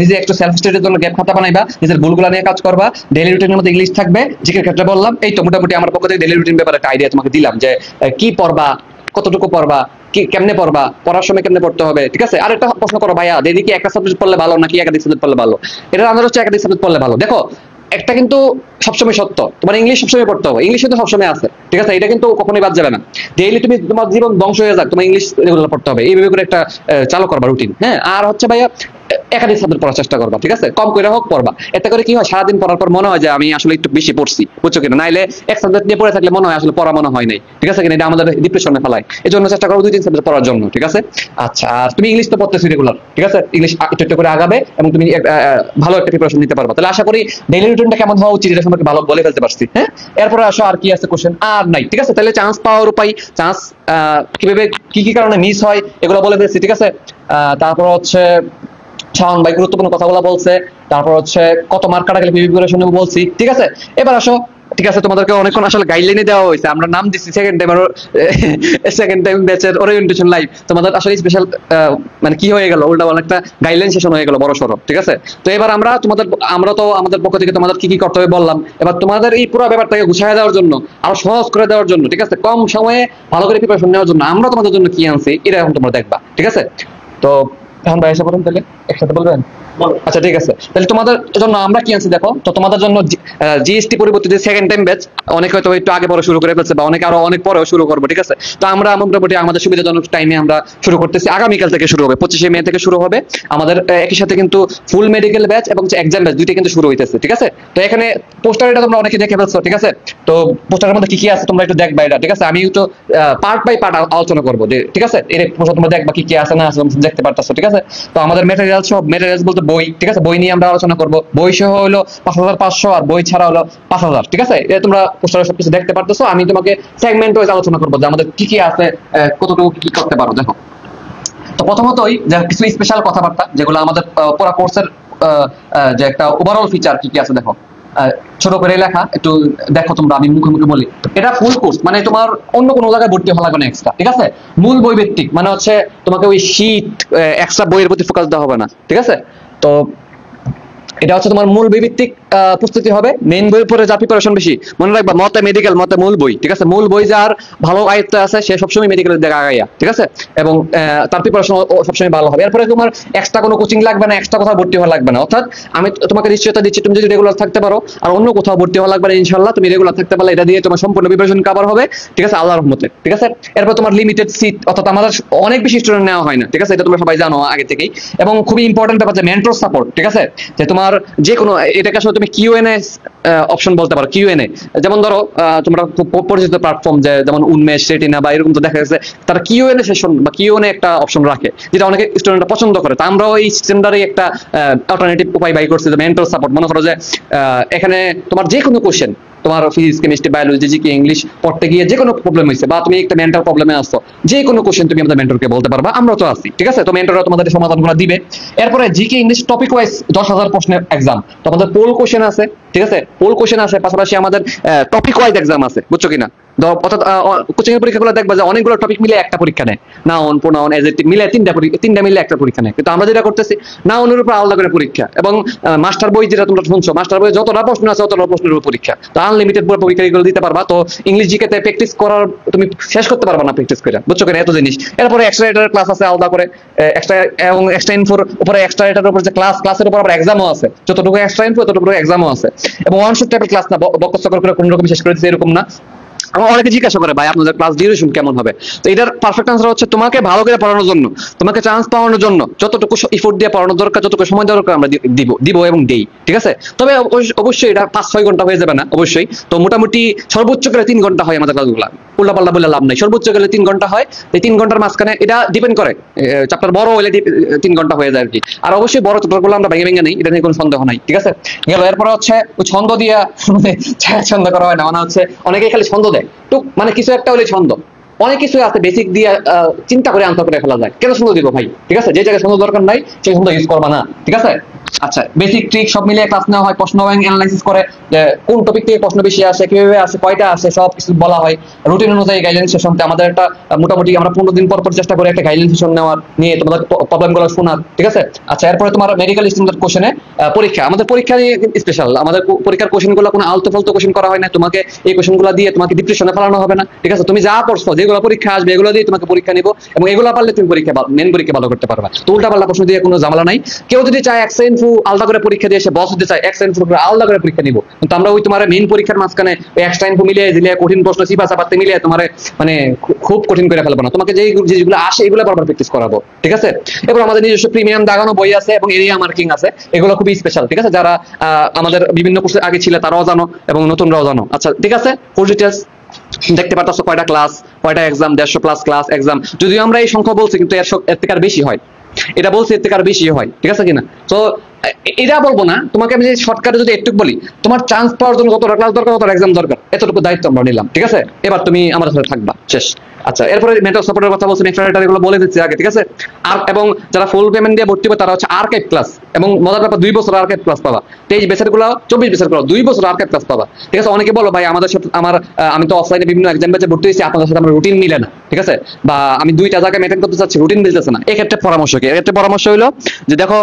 নিজে একটু সেলফ স্টাডির জন্য গ্যাপ খাতা বানাইবা, নিজের ভুলগুলো নিয়ে কাজ করবা। ডেইলি রুটিনের মধ্যে ইংলিশ থাকবে, জিকের ক্ষেত্রে বললাম। এই তো মোটামুটি আমার পক্ষ থেকে ডেইলি রুটিন ব্যাপারে একটা আইডিয়া তোমাকে দিলাম যে কি পড়বা, কতটুকু পড়বা, কি কেমনে পড়বা, পড়ার সময় কেমনে পড়তে হবে, ঠিক আছে? আর একটা প্রশ্ন করো ভাইয়া, দিদি কি একটা সাবজেক্ট পড়লে ভালো নাকি একাধিক সাবজেক্ট পড়লে ভালো? এটা আমাদের হচ্ছে একাধিক সাবজেক্ট পড়লে ভালো। দেখো একটা কিন্তু সবসময় সত্য, তোমার ইংলিশ সবসময় পড়তে হবে, ইংলিশ কিন্তু সবসময় আছে, ঠিক আছে? এটা কিন্তু কখনোই বাদ যাবে না। ডেইলি তুমি তোমার জীবন ধ্বংস হয়ে যাক, তোমার ইংলিশ রেগুলার পড়তে হবে, এইভাবে করে একটা চালু করবা রুটিন। হ্যাঁ, আর হচ্ছে ভাইয়া একাধিক সাবজেক্ট পড়ার চেষ্টা করবা, ঠিক আছে? কম করে হোক পড়বা। এতে করে কি হয়, সারাদিন পড়ার পর মনে হয় যে আমি আসলে একটু বেশি পড়ছি, বুঝছো কিনা? নাইলে এক সাবজেক্ট নিয়ে পড়ে থাকলে মনে হয় আসলে পড়া মনে হয় নাই, ঠিক আছে কিনা? এটা আমাদের ডিপ্রেশনে ফেলায়। এই জন্য চেষ্টা করবো 2-3 সাবজেক্ট পড়ার জন্য, ঠিক আছে? আচ্ছা, আর তুমি ইংলিশ তো পড়তেছি রেগুলার, ঠিক আছে? ইংলিশ একটু একটু করে আগাবে এবং তুমি ভালো একটা প্রিপারেশন নিতে পারবা। তাহলে আশা করি ডেইলি রুটিনটা কেমন হওয়া উচিত এটা সম্পর্কে ভালো বলে ফেলতে পারছি। হ্যাঁ, এরপরে আসো আর কি আছে কোশ্চেন আর নাই, ঠিক আছে? তাহলে চান্স পাওয়ার উপায়, চান্স কিভাবে কি কি কারণে মিস হয় এগুলো বলে ফেলছি, ঠিক আছে? তারপর হচ্ছে শাওন ভাই গুরুত্বপূর্ণ কথাগুলো বলছে। তারপর হচ্ছে কত মার্ক কাটা গেলে প্রিপারেশন বলছি, ঠিক আছে? এবার আসো, ঠিক আছে, তোমাদেরকে অনেকক্ষণ আসলে গাইডলাইনে দেওয়া হয়েছে, আমরা নাম দিচ্ছি সেকেন্ড টাইম ব্যাচের ওরিয়েন্টেশন লাইভ। তোমাদের আসলে স্পেশাল মানে কি হয়ে গেল, উল্টা পাল্টা একটা গাইডলাইন সেশন হয়ে গেল বড় সড়ো, ঠিক আছে? তো এবার আমরা তো আমাদের পক্ষ থেকে তোমাদের কি কি করতে হবে বললাম। এবার তোমাদের এই পুরো ব্যাপারটাকে গুছিয়ে দেওয়ার জন্য, আরো সহজ করে দেওয়ার জন্য, ঠিক আছে, কম সময়ে ভালো করে প্রিপারেশন নেওয়ার জন্য আমরা তোমাদের জন্য কি আনছি এটা এখন তোমরা দেখবা, ঠিক আছে? তো এখন ভাই এসে বলুন, তাহলে একসাথে বলবেন। আচ্ছা, ঠিক আছে, তাহলে তোমাদের জন্য আমরা কি আনছি দেখো। তো তোমাদের জন্য জিএসটি পরিবর্তিত সেকেন্ড টাইম ব্যাচ, অনেকে হয়তো একটু আগে পরে শুরু করে ফেলছে বা অনেকে আরো অনেক পরেও শুরু করবো, ঠিক আছে? তো আমরা মোটামুটি আমাদের সুবিধাজনক টাইমে আমরা শুরু করতেছি। আগামীকাল থেকে শুরু হবে, 25শে মে থেকে শুরু হবে আমাদের। একই সাথে কিন্তু ফুল মেডিকেল ব্যাচ এবং এক্সাম ব্যাচ দুইটা কিন্তু শুরু হইতেছে, ঠিক আছে? তো এখানে পোস্টারটা তোমরা অনেকে দেখে ফেলছো, ঠিক আছে? তো পোস্টারের মধ্যে কি কি আছে তোমরা একটু দেখবা এটা, ঠিক আছে? আমি একটু পার্ট বাই পার্ট আলোচনা করবো, ঠিক আছে? এর পোস্টার তোমরা দেখবা কি কি আছে না আছে দেখতে পারতেছো, ঠিক আছে? তো আমাদের ম্যাটেরিয়াল সব, ম্যাটেরিয়ালস বলতে বই, ঠিক আছে? বই নিয়ে আমরা আলোচনা করবো। বই সহ হলো 5500 আর বই ছাড়া হলো 5000, ঠিক আছে? এটা তোমরা পোস্টারে সবকিছু দেখতে পারতেছো। আমি তোমাকে সেগমেন্ট ওয়াইজ আলোচনা করবো যে আমাদের কি কি আছে, কতটুকু কি করতে পারো। দেখো, তো প্রথমতই যে কিছু স্পেশাল কথাবার্তা যেগুলো আমাদের পুরো কোর্সের যে একটা ওভারঅল ফিচার কি কি আছে দেখো, ছোট করে লেখা, একটু দেখো তোমরা, আমি মুখে মুখে বলি। এটা ফুল কোর্স, মানে তোমার অন্য কোনো জায়গায় ভর্তি হওয়া লাগবে না এক্সট্রা, ঠিক আছে? মূল বই ভিত্তিক, মানে হচ্ছে তোমাকে ওই শীট এক্সট্রা বইয়ের প্রতি ফোকাস দেওয়া হবে না, ঠিক আছে? তো এটা হচ্ছে তোমার মূল বই ভিত্তিক প্রস্তুতি হবে। মেইন বইয়ের পরে যা প্রিপারেশন বেশি, মনে রাখবা মতে মেডিকেল, মতে মূল বই, ঠিক আছে? মূল বই যার ভালো আয়ত্ত আছে সে সবসময় মেডিকেলের দিকে আগাইয়া, ঠিক আছে? এবং তার প্রিপারেশন সবসময় ভালো হবে। এরপরে তোমার এক্সট্রা কোনো কোচিং লাগবে না, এক্সট্রা কোথাও ভর্তি হওয়া লাগবে না। অর্থাৎ আমি তোমাকে নিশ্চয়তা দিচ্ছি, তুমি যদি রেগুলার থাকতে পারো আর অন্য কোথাও ভর্তি হওয়া লাগবে না, ইনশাল্লাহ তুমি রেগুলার থাকতে পারলে এটা দিয়ে তোমার সম্পূর্ণ প্রিপারেশন কভার হবে, ঠিক আছে? আল্লাহর রহমতে, ঠিক আছে? এরপর তোমার লিমিটেড সিট, অর্থাৎ আমাদের অনেক বেশি স্টুডেন্ট নেওয়া হয় না, ঠিক আছে? এটা তোমরা সবাই জানো আগে থেকেই। এবং খুবই ইম্পর্টেন্ট ব্যাপার যে মেন্টর সাপোর্ট, ঠিক আছে? যে তোমার যে কোনো এটাকে আসলে তুমি কিউএনএ অপশন বলতে পারো। কিউএনএ যেমন ধরো তোমরা খুব পরিচিত প্ল্যাটফর্ম যেমন উন্মেষ, রেটিনা বা এরকম, তো দেখা গেছে তারা কিউএনএ সেশন বা কিউএনএ একটা অপশন রাখে, যেটা অনেকে স্টুডেন্টরা পছন্দ করে। তো আমরাও এই সিস্টেমটারই একটা অল্টারনেটিভ উপায় বাই করছি যে মেন্টর সাপোর্ট। মনে করো যে এখানে তোমার যে কোনো কোশ্চেন তোমার physics chemistry biology GK English পড়তে গিয়ে যে কোনো প্রবলেম হয়েছে, বা তুমি একটা মেন্টাল প্রবলেমে আসছো, যে কোনো কোশ্চেন তুমি আমাদের মেন্টরকে বলতে পারবা, আমরা তো আছি, ঠিক আছে? তো মেন্টররা তোমাদের সমাধানগুলো দিবে। এরপরে জিকে ইংলিশ টপিক ওয়াইজ 10,000 প্রশ্নের এক্সাম, তো আমাদের পোল কোশ্চেন আছে, ঠিক আছে? পোল কোশ্চেন আছে, পাশাপাশি আমাদের টপিক ওয়াইজ এক্সাম আছে, বুঝছো কিনা? অর্থাৎ কোচিং এর পরীক্ষাগুলো দেখবা যে অনেকগুলো টপিক মিলে একটা পরীক্ষা নেয়, নাউন প্রোনাউন অ্যাডজেক্টিভ মিলে তিনটা মিলে একটা পরীক্ষা নেয়। কিন্তু আমরা যেটা করতেছি নাউনের উপর আলাদা করে পরীক্ষা, এবং মাস্টার বই যেটা তোমরা শুনছো, মাস্টার বই যতটা প্রশ্ন আছে ততটা প্রশ্নের উপর পরীক্ষা, তো আনলিমিটেড পুরো পরীক্ষাগুলো দিতে পারবা। তো ইংলিশ জিকেতে প্র্যাকটিস করার তুমি শেষ করতে পারবা না প্র্যাকটিস করে, বুঝছো কিনা? এত জিনিস। এরপরে এক্সট্রা এটার ক্লাস আছে আলাদা করে, এক্সট্রা এবং এক্সট্রা ইনফোর উপরে, এক্সট্রা এটার উপর যে ক্লাসের উপর আবার এক্সামও আছে, যতটুকু এক্সট্রা ইনফো ততটুকু এক্সামও আছে। এবং ওয়ান শট টাইপের ক্লাস না, বকচকর করে কোনো রকম শেষ করে দিচ্ছে এরকম না। আমার অনেকে জিজ্ঞাসা করে ভাই আপনাদের ক্লাস ডিউরেশন কেমন হবে, তো এটার পারফেক্ট আনসার হচ্ছে তোমাকে ভালো করে পড়ানোর জন্য, তোমাকে চান্স পাওয়ানোর জন্য যতটুকু ইফোর্ট দিয়ে পড়ানো দরকার, যতটুকু সময় দরকার আমরা দিব এবং দেই, ঠিক আছে? তবে অবশ্যই এটা 5-6 ঘন্টা হয়ে যাবে না অবশ্যই, তো মোটামুটি সর্বোচ্চ গেলে 3 ঘন্টা হয় আমাদের ক্লাসগুলো, উল্টাপাল্টা বলে লাভ নাই, সর্বোচ্চ গেলে 3 ঘন্টা হয়। এই 3 ঘন্টার মাঝখানে এটা ডিপেন্ড করে, চ্যাপ্টার বড় হলে 3 ঘন্টা হয়ে যায় আর কি। আর অবশ্যই বড় চ্যাপ্টারগুলো আমরা ভেঙে ভেঙে নেই, এটা নিয়ে কোনো সন্দেহ নাই, ঠিক আছে? গেল। এরপরে হচ্ছে ছন্দ দিয়া ছন্দ করা হয় না, মানে হচ্ছে অনেকেই খালি ছন্দ দেয়, তো মানে কিছু একটা হলে ছন্দ, অনেক কিছু আছে বেসিক দিয়ে চিন্তা করে আনসার করে ফেলা যায়, কেন ছন্দ দিব ভাই? ঠিক আছে, যে জায়গায় ছন্দ দরকার নাই সেই ছন্দ ইউজ করবা না, ঠিক আছে? আচ্ছা, বেসিক ট্রিক সব মিলিয়ে ক্লাস নেওয়া হয়, প্রশ্ন ব্যাংক অ্যানালাইসিস করে যে কোন টপিক থেকে প্রশ্ন বেশি আসে, কিভাবে আসে, কয়টা আসে, সব কিছু বলা হয়। রুটিন অনুযায়ী গাইডলাইন সেশনতে আমাদের একটা মোটামুটি আমরা 15 দিন পর চেষ্টা করি একটা গাইডলাইন সেশন নেওয়ার, নিয়ে তোমাদের প্রবলেমগুলো শোনার, ঠিক আছে? আচ্ছা, এরপরে তোমার মেডিকেল স্ট্যান্ডার্ড কোশ্চেনে পরীক্ষা, আমাদের পরীক্ষা নিয়ে স্পেশাল, আমাদের পরীক্ষার কোশ্চেনগুলো কোনো আলতু ফালতু কোশ্চেন করা হয় না, তোমাকে এই কোশ্চেনগুলো দিয়ে তোমাকে ডিপ্রেশনে ফেলানো হবে না, ঠিক আছে? তুমি যা পড়ছো, যেগুলো পরীক্ষা আসবে এগুলো দিয়ে তোমাকে পরীক্ষা নিব, এবং এগুলো পারলে তুমি মেন পরীক্ষা ভালো করতে পারবা। তো উল্টা পাল্টা প্রশ্ন দিয়ে কোনো ঝামেলা নাই। কেউ যদি চায় এক্সট্রা ইনফো আলাদা করে পরীক্ষা দিয়ে এসে বস হতে চায়, এক্সট্রা ইনফো আলাদা করে পরীক্ষা নিব, কিন্তু আমরা ওই তোমার মেইন পরীক্ষার মাঝখানে ওই এক্সট্রা ইনফো মিলিয়ে দিলে কঠিন প্রশ্ন চিপা চাপাতে মিলিয়ে তোমার মানে খুব কঠিন করে ফেলবো না, তোমাকে যেগুলো আসে এগুলো বারবার প্র্যাকটিস করাবো, ঠিক আছে? এবার আমাদের নিজস্ব প্রিমিয়াম দাগানো বই আছে এবং এরিয়া মার্কিং আছে, এগুলো খুবই স্পেশাল, ঠিক আছে? যারা আমাদের বিভিন্ন কোর্সে আগে ছিল তারাও জানো এবং নতুনরাও জানো। আচ্ছা, ঠিক আছে, কোর্স ডিটেলস দেখতে পারতেছো, কয়টা ক্লাস, কয়টা এক্সাম, 150+ ক্লাস এক্সাম, যদিও আমরা এই সংখ্যা বলছি কিন্তু এর থেকে আর বেশি হয়, এটা বলছি এর থেকে আর বেশি হয়, ঠিক আছে কিনা? তো এটা বলবো না, তোমাকে আমি শর্টকাটে যদি একটু বলি, তোমার চান্স পাওয়ার জন্য যতটা ক্লাস দরকার ততটা এক্সাম দরকার, এতটুকু দায়িত্ব আমরা নিলাম, ঠিক আছে? এবার তুমি আমাদের সাথে থাকবা, শেষ। আচ্ছা, এরপরে মেন্টাল সাপোর্টের কথা বলছি, এক্সট্রা এগুলো বলে দিচ্ছি আগে, ঠিক আছে? আর এবং যারা ফুল পেমেন্ট দিয়ে ভর্তি হবে তারা হচ্ছে আর্কাইভ ক্লাস, এবং মজার ব্যাপার 2 বছর আর্কাইভ ক্লাস পাবা, 23 বেসের গুলো 24 বেসের গুলো 2 বছর আর্কাইভ ক্লাস পাবা, ঠিক আছে? অনেকে বলো ভাই আমাদের সাথে আমি তো অফলাইনে বিভিন্ন এক্সাম ব্যাচে ভর্তি হয়েছি, আপনাদের সাথে আমার রুটিন মিলে না, ঠিক আছে? বা আমি 2টা জায়গায় মেনটেন করতে চাচ্ছি, রুটিন মিলতেছে না। এক্ষেত্রে পরামর্শ কি? এক্ষেত্রে পরামর্শ হলো যে দেখো,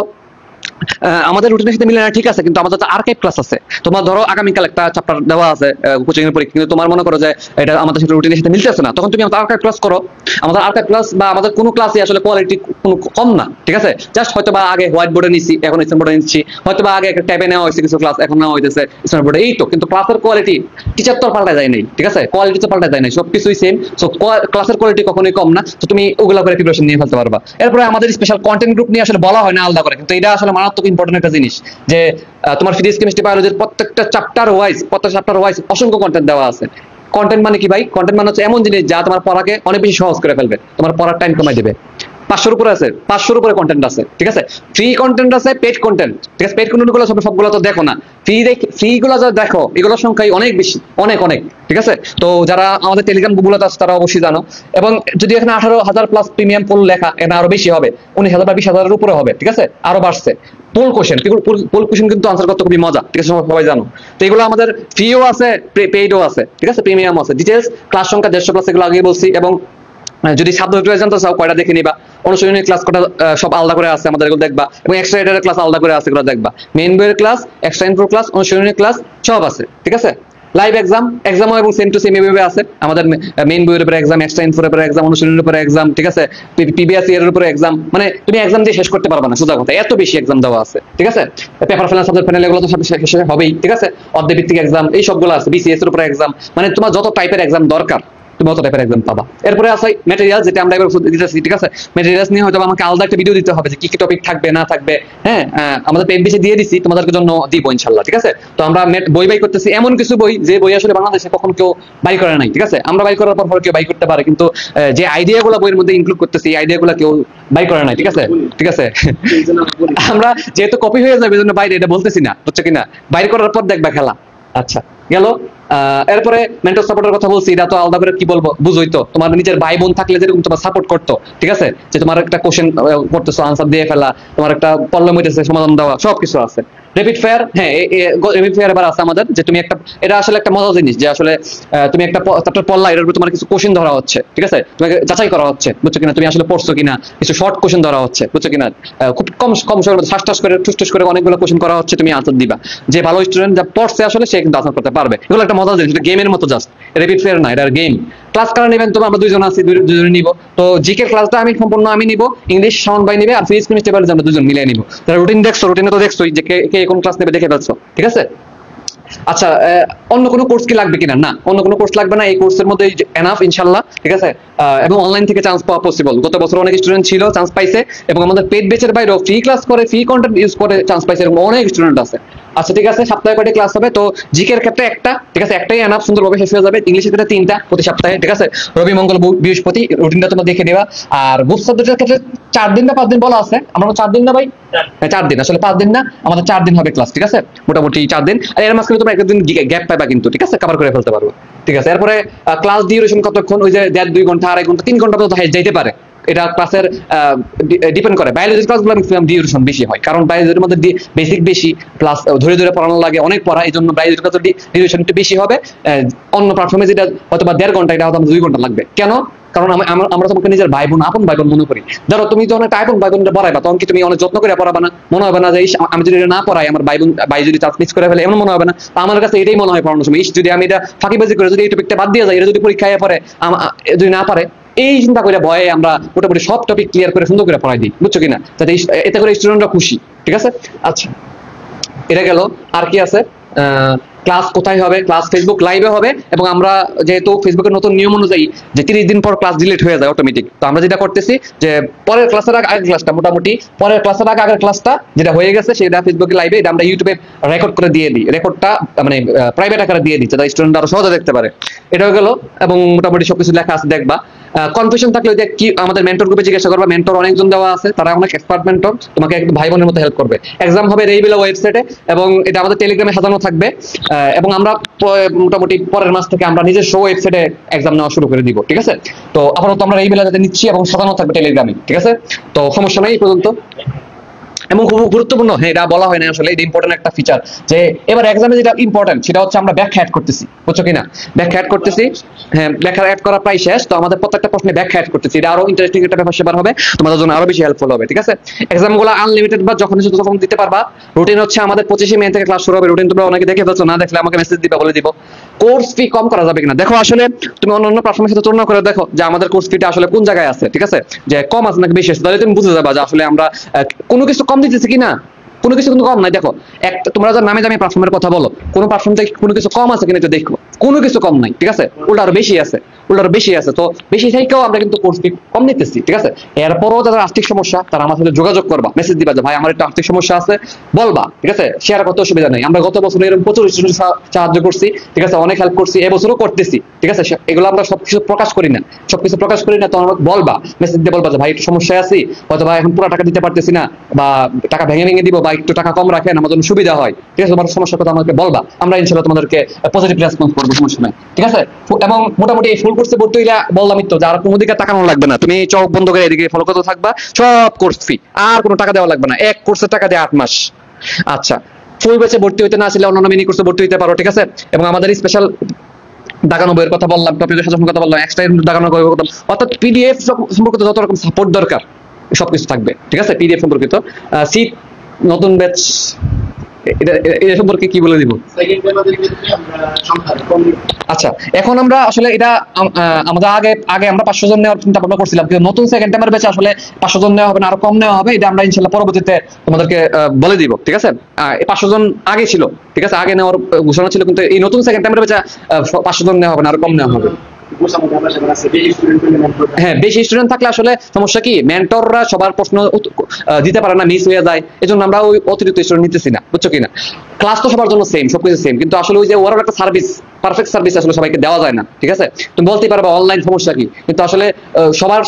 আমাদের রুটিনের সাথে মিলে না, ঠিক আছে, কিন্তু আমাদের তো আর্কাইভ ক্লাস আছে। তোমার ধরো আগামীকাল একটা চ্যাপ্টার দেওয়া আছে কোচিং এর পরীক্ষা, কিন্তু তোমার মনে করো যে এটা আমাদের সাথে রুটিনের সাথে মিলতেছে না, তখন তুমি আমাদের আর্কাইভ ক্লাস করো। আমাদের আর্কাইভ ক্লাস বা আমাদের কোনো ক্লাসই আসলে কোয়ালিটি কোনো কম না, ঠিক আছে? জাস্ট হয়তো বা আগে হোয়াইট বোর্ডে নিচ্ছি, এখন স্মার্ট বোর্ডে নিচ্ছি, হয়তো বা আগে একটা ট্যাবে নেওয়া হয়েছে কিছু ক্লাস, এখন নেওয়া হয়েছে স্মার্ট বোর্ডে, এই তো। কিন্তু ক্লাসের কোয়ালিটি, টিচার তো পাল্টা যায় নাই, ঠিক আছে? কোয়ালিটি তো পাল্টা যায় নাই, সবকিছুই সেম। সো ক্লাসের কোয়ালিটি কখনোই কম না, তো তুমি ওগুলা করে প্রিপারেশন নিয়ে ফেলতে পারবা। এরপরে আমাদের স্পেশাল কন্টেন্ট গ্রুপ নিয়ে আসলে বলা হয় না আলাদা করে, কিন্তু এটা আসলে মারাত্মক ইম্পর্টেন্ট একটা জিনিস, যে তোমার ফিজিক্স কেমিস্ট্রি বায়োলজির প্রত্যেকটা চ্যাপ্টার ওয়াইজ অসংখ্য কন্টেন্ট দেওয়া আছে। কন্টেন্ট মানে কি ভাই? কন্টেন্ট মানে হচ্ছে এমন জিনিস যা তোমার পড়াকে অনেক বেশি সহজ করে ফেলবে, তোমার পড়ার টাইম কমাই দেবে। 500-র উপরে আছে, 500-র উপরে কন্টেন্ট আছে, ঠিক আছে? ফ্রি কন্টেন্ট আছে, পেড কন্টেন্ট, ঠিক আছে? পেড কন্টেন্ট গুলো সবগুলো তো দেখো না, ফ্রি গুলো যা দেখো এগুলোর সংখ্যাই অনেক বেশি, অনেক, ঠিক আছে? তো যারা আমাদের টেলিগ্রাম গ্রুপগুলোতে আছে তারা অবশ্যই জানো। এবং যদি এখানে 18,000+ প্রিমিয়াম পোল লেখা, এখানে আরো বেশি হবে, 19,000 বা 20,000-এর উপরে হবে, ঠিক আছে? আরো বাড়ছে। পোল কোশ্চেন কিন্তু আনসার করতে খুবই মজা, ঠিক আছে? সবাই জানো। তো এগুলো আমাদের ফ্রিও আছে, পেইডও আছে, ঠিক আছে? প্রিমিয়াম আছে। ডিটেলস ক্লাস সংখ্যা 150+, এগুলো আগেই বলছি। এবং যদি সাবজেক্ট ওয়াইজ জানতে চাও কয়টা দেখে নিবা, অনুশীলনী ক্লাস কটা সব আলাদা করে আছে আমাদের, এগুলো দেখবা। এবং এক্সট্রা এডারের ক্লাস আলাদা করে আছে, এগুলো দেখবা। মেইন বইয়ের ক্লাস, এক্সট্রা ইনফো ক্লাস, অনুশীলনী ক্লাস সব আছে, ঠিক আছে? লাইভ এক্সামও এবং সেম টু সেম এভাবে আছে আমাদের। মেইন বইয়ের উপরে এক্সাম, এক্সট্রা ইনফোর উপরে এক্সাম, অনুশীলনের উপরে এক্সাম, ঠিক আছে? প্রিভিয়াস ইয়ারের উপরে এক্সাম, মানে তুমি এক্সাম দিয়ে শেষ করতে পারবে না, সোজা কথা, এত বেশি এক্সাম দেওয়া আছে, ঠিক আছে? পেপার ফাইনাল, সাবজেক্ট ফাইনাল এগুলো তো শেষে হবেই, ঠিক আছে? অর্ধভিত্তিক এক্সাম এই সবগুলো আছে, বিসিএস এর উপরে এক্সাম, মানে তোমার যত টাইপের এক্সাম দরকার তুমি অত টাইপের এক্সাম পাবা। এরপরে আছে ম্যাটেরিয়াল, যেটা আমরা এবার দিতেছি, ঠিক আছে? ম্যাটেরিয়ালস নিয়ে হয়তো আমাকে আলাদা একটা ভিডিও দিতে হবে যে কি কি টপিক থাকবে না থাকবে, হ্যাঁ? আমাদের পেজ বেশি দিয়ে দিছি, তোমাদের জন্য দিব ইনশাল্লাহ, ঠিক আছে? তো আমরা বই বাই করতেছি, এমন কিছু বই যে বই আসলে বাংলাদেশে কখন কেউ বাই করে নাই, ঠিক আছে? আমরা বাই করার পর কেউ বাই করতে পারে, কিন্তু যে আইডিয়াগুলো বইয়ের মধ্যে ইনক্লুড করতেছি, এই আইডিয়াগুলো কেউ বাই করে নাই, ঠিক আছে? ঠিক আছে, আমরা যেহেতু কপি হয়ে যাবে এই জন্য বাইরে এটা বলতেছি না, বুঝছো কিনা? বাইর করার পর দেখবা খেলা, আচ্ছা গেল। এরপরে মেন্টর সাপোর্টের কথা বলছি, এটা তো আলাদা করে কি বলবো, বুঝোই তো, তোমার নিজের ভাই বোন থাকলে যেরকম তোমার সাপোর্ট করতো, ঠিক আছে, যে তোমার একটা কোশ্চেন করতেছো আনসার দিয়ে ফেলা, তোমার একটা প্রবলেম হইতেছে সমাধান দেওয়া, সবকিছু আছে। রেপিড ফায়ার, হ্যাঁ রেপিড ফায়ার এবার আছে আমাদের, যে তুমি একটা, এটা আসলে একটা মজার জিনিস, যে আসলে তুমি একটা চ্যাপ্টার পড়লা, এর উপর তোমার কিছু কোশ্চেন ধরা হচ্ছে, ঠিক আছে, তোমাকে যাচাই করা হচ্ছে, বুঝছো কিনা, তুমি আসলে পড়ছো কিনা, কিছু শর্ট কোশ্চেন ধরা হচ্ছে, বুঝছো কিনা, খুব কম কম সময়ের মধ্যে ঠাস করে ঠুস করে অনেকগুলো কোশ্চেন করা হচ্ছে, তুমি আনসার দিবা। যে ভালো স্টুডেন্ট যা পড়ছে আসলে সে কিন্তু আনসার করতে পারবে। এগুলো একটা মজার জিনিস, গেমের মতো জাস্ট, রেপিড ফায়ার না, এটা গেম। ক্লাস কারা নেবেন, তো আমরা দুইজন আছি, দুজনে নিব। তো জিকে ক্লাসটা আমি সম্পূর্ণ আমি নিব, ইংলিশ সাউন্ড বাই নিবে, আর ফিজিক্স কেমিস্ট্রি আমরা দুজন মিলিয়ে নিব। তাহলে রুটিন দেখছো, রুটিনে তো দেখছোই যে কে কোন ক্লাস নেবে, দেখে ফেলছো, ঠিক আছে। আচ্ছা, অন্য কোনো কোর্স কি লাগবে কিনা? না, অন্য কোনো কোর্স লাগবে না, এই কোর্সের মধ্যে এনাফ ইনশাল্লাহ, ঠিক আছে। এবং অনলাইন থেকে চান্স পাওয়া পসিবল। গত বছর অনেক স্টুডেন্ট ছিল, চান্স পাইছে, এবং আমাদের পেড ব্যাচের বাইরেও ফ্রি ক্লাস করে, ফ্রি কন্টেন্ট ইউজ করে চান্স পাইছে, এরকম অনেক স্টুডেন্ট আছে। আচ্ছা ঠিক আছে, সপ্তাহে কয়টা ক্লাস হবে? তো জিকের ক্ষেত্রে একটা, ঠিক আছে, একটাই এনাফ, সুন্দরভাবে শেষ হয়ে যাবে। ইংলিশের ক্ষেত্রে 3টা প্রতি সপ্তাহে, ঠিক আছে, রবি মঙ্গল বৃহস্পতি, রুটিনটা তোমরা দেখে নেবা। আর গ্রুপ সাবজেক্টের ক্ষেত্রে 4 দিন বা 5 দিন বলা আছে, আমরা 4 দিন না ভাই? হ্যাঁ 4 দিন, আসলে 5 দিন না, আমাদের 4 দিন হবে ক্লাস, ঠিক আছে, মোটামুটি 4 দিন। আর এর মাঝখানে তোমরা একদিন গ্যাপ পাইবা কিন্তু, ঠিক আছে, কভার করে ফেলতে পারবে, ঠিক আছে। এরপরে ক্লাস ডিউরেশন কতক্ষণ? ওই যে 1.5-2 ঘন্টা, 2.5 ঘন্টা, 3 ঘন্টা পর্যন্ত যাইতে পারে। এটা ক্লাসের ডিপেন্ড করে। বায়োলজির ক্লাসগুলো ম্যাক্সিমাম ডিউরেশন বেশি হয়, কারণ বায়োলজির মধ্যে বেসিক বেশি, প্লাস ধরে ধরে পড়ানো লাগে, অনেক পড়া, এই জন্য বায়োলজির ক্লাসের ডিউরেশন একটু বেশি হবে। অন্য প্ল্যাটফর্মে যেটা হয়তো বা 1.5 ঘন্টা, এটা হয়তো 2 ঘন্টা লাগবে। কেন? কারণ আমরা তোমাকে নিজের ভাই বোন, আপন ভাই বোন মনে করি। ধরো তুমি যখন একটা আপন ভাই বোনটা পড়াইবা, তখন কি তুমি অনেক যত্ন করে পড়াবা না? মনে হবে না যে আমি যদি এটা না পড়াই, আমার ভাই যদি চান্স মিস করে ফেলে, এমন মনে হবে না? আমার কাছে এটাই মনে হয় পড়ানোর সময়, যদি আমি এটা ফাঁকিবাজি করে যদি এই টপিকটা বাদ দিয়ে যাই, এটা যদি পরীক্ষায় পড়ে যদি না পারে, এই চিন্তা করে ভয়ে আমরা মোটামুটি সব টপিক ক্লিয়ার করে সুন্দর করে পড়াই দিই, বুঝছো কিনা, যাতে এতে করে স্টুডেন্টরা খুশি, ঠিক আছে। আচ্ছা এটা গেল। আর কি আছে? ক্লাস কোথায় হবে? ক্লাস ফেসবুক লাইভে হবে, এবং আমরা যেহেতু ফেসবুকের নতুন নিয়ম অনুযায়ী যে 30 দিন পর ক্লাস ডিলিট হয়ে যায় অটোমেটিক, তো আমরা যেটা করতেছি যে পরের ক্লাসের আগের ক্লাসটা, মোটামুটি পরের ক্লাসের আগের ক্লাসটা যেটা হয়ে গেছে সেটা ফেসবুকে লাইভে, এটা আমরা ইউটিউবে রেকর্ড করে দিয়ে দিই, রেকর্ডটা মানে প্রাইভেট আকারে দিয়ে দিই, যাতে স্টুডেন্ট আরো সহজে দেখতে পারে। এটাও গেল, এবং মোটামুটি সবকিছু লেখা আছে, দেখবা। কনফিউশন থাকলে ওই যে কি আমাদের মেন্টর গ্রুপে জিজ্ঞাসা করবা, মেন্টর অনেকজন দেওয়া আছে, তারা অনেক এক্সপার্ট মেন্টর, তোমাকে একদম ভাই বোনের মতো হেল্প করবে। এক্সাম হবে রেইবিলা ওয়েবসাইটে, এবং এটা আমাদের টেলিগ্রামে সাজানো থাকবে, এবং আমরা মোটামুটি পরের মাস থেকে আমরা নিজের শো ওয়েবসাইটে এক্সাম নেওয়া শুরু করে দিব, ঠিক আছে। তো আপাতত আমরা রেইবিলা যাতে নিচ্ছি, এবং সাজানো থাকবে টেলিগ্রামে, ঠিক আছে। তো সমস্যা নেই এই পর্যন্ত। এবং খুব গুরুত্বপূর্ণ, হ্যাঁ এটা বলা হয় না আসলে, এটা ইম্পর্টেন্ট একটা ফিচার, যে এবার এক্সামে যেটা ইম্পর্টেন্ট সেটা হচ্ছে আমরা ব্যাখ্যা অ্যাড করতেছি, বুঝছো কিনা, ব্যাখ্যা অ্যাড করতেছি। হ্যাঁ ব্যাখ্যা অ্যাড করা প্রায় শেষ, তো আমাদের প্রত্যেকটা প্রশ্নে ব্যাখ্যা অ্যাড করতেছি, এটা আরো ইন্টারেস্টিং একটা ব্যাপার সেবার হবে, তোমাদের জন্য আরো বেশি হেল্পফুল হবে, ঠিক আছে। এক্সামগুলো আনলিমিটেড বা যখন ইচ্ছা তখন দিতে পারবা। রুটিন হচ্ছে আমাদের 25 মে থেকে ক্লাস শুরু হবে। রুটিন তোমরা অনেকে দেখে ফেলছো, না দেখলে আমাকে মেসেজ দিবা, বলে দিব। কোর্স ফি কম করা যাবে কিনা দেখো, আসলে তুমি অন্য প্ল্যাটফর্মের সাথে তুলনা করে দেখো যে আমাদের কোর্স ফিটা আসলে কোন জায়গায় আছে, ঠিক আছে, যে কম আছে নাকি বেশি আছে, তাহলে তুমি বুঝে যাবা যে আসলে আমরা কোনো কিছু কম দিতেছি কিনা। কোনো কিছু কিন্তু কম নাই। দেখো একটা তোমরা যারা নামে দামি প্ল্যাটফর্মের কথা বলো, কোনো প্ল্যাটফর্ম থেকে কোনো কিছু কম আছে কিনা একটু দেখো, কোনো কিছু কম নাই, ঠিক আছে, উল্টা আরো বেশি আছে, উল্টা আরো বেশি আছে। তো বেশি থেকেও আমরা কিন্তু কোর্স ফি কম নিতেছি, ঠিক আছে। এরপরও যাদের আর্থিক সমস্যা, তারা আমার সাথে যোগাযোগ করবা, মেসেজ দিবা যে ভাই আমার একটা আর্থিক সমস্যা আছে, বলবা, ঠিক আছে, শেয়ার করতে অসুবিধা নেই। আমরা গত বছর এরকম প্রচুর স্টুডেন্ট সাহায্য করছি, ঠিক আছে, অনেক হেল্প করছি, এবছরও করতেছি, ঠিক আছে। এগুলো আমরা সবকিছু প্রকাশ করি না, সবকিছু প্রকাশ করি না, তো আমাকে বলবা, মেসেজ দিয়ে বলবা যে ভাই একটু সমস্যায় আছি, হয়তো বা এখন পুরো টাকা দিতে পারতেছি না, বা টাকা ভেঙে ভেঙে দিব, বা একটু টাকা কম রাখেন, আমার জন্য সুবিধা হয়, ঠিক আছে, তোমার সমস্যার কথা আমাকে বলবা, আমরা ইনশাআল্লাহ তোমাদেরকে পজিটিভ রেসপন্স করবো, সমস্যা নাই, ঠিক আছে। এবং মোটামুটি এই ফুল কোর্সে ভর্তি হইলে বললামই তো, যার কোনো দিকে তাকানো লাগবে না, তুমি চোখ বন্ধ করে এদিকে ফলো করতে থাকবা, সব কোর্স ফি, আর কোনো টাকা দেওয়া লাগবে না, এক কোর্সের টাকা দিয়ে 8 মাস। আচ্ছা ফুল ব্যাচে ভর্তি হইতে না আসলে অন্যান্য মিনি কোর্সে ভর্তি হইতে পারো, ঠিক আছে। এবং আমাদের স্পেশাল দাগানো বইয়ের কথা বললাম, টপিকের সাজানোর কথা বললাম, এক্সট্রা দাগানো বইয়ের কথা, অর্থাৎ পিডিএফ সম্পর্কিত যত রকম সাপোর্ট দরকার সবকিছু থাকবে, ঠিক আছে, পিডিএফ সম্পর্কিত। সিট নতুন ব্যাচ, এটা সম্পর্কে কি বলে দিব? আচ্ছা এখন আমরা আসলে এটা আমাদের আগে আমরা 500 জন নেওয়ার চিন্তা ভাবনা করছিলাম, কিন্তু নতুন সেকেন্ড টাইমের ব্যাচে আসলে 500 জন নেওয়া হবে না, আরো কম নেওয়া হবে, এটা আমরা ইনশাআল্লাহ পরবর্তীতে তোমাদেরকে বলে দিব, ঠিক আছে। 500 জন আগে ছিল, ঠিক আছে, আগে নেওয়ার ঘোষণা ছিল, কিন্তু এই নতুন সেকেন্ড টাইমের ব্যাচে 500 জন নেওয়া হবে না, আরো কম নেওয়া হবে, হ্যাঁ, বেশি স্টুডেন্ট থাকলে আসলে সমস্যা কি, মেন্টররা সবার প্রশ্ন দিতে পারে না, মিস হয়ে যায়। এজন্য আমরা ওই অতিরিক্ত স্টুডেন্ট নিতেছি না, বুঝছো কিনা। ক্লাস তো সবার জন্য সেম, সবকিছু সেম, কিন্তু আসলে ওই যে ওরাও একটা সার্ভিস, পারফেক্ট সার্ভিস আসলে সবাইকে দেওয়া যায় না, ঠিক আছে। তুমি বলতেই পারবে অনলাইন সমস্যা কি, কিন্তু আসলে সবার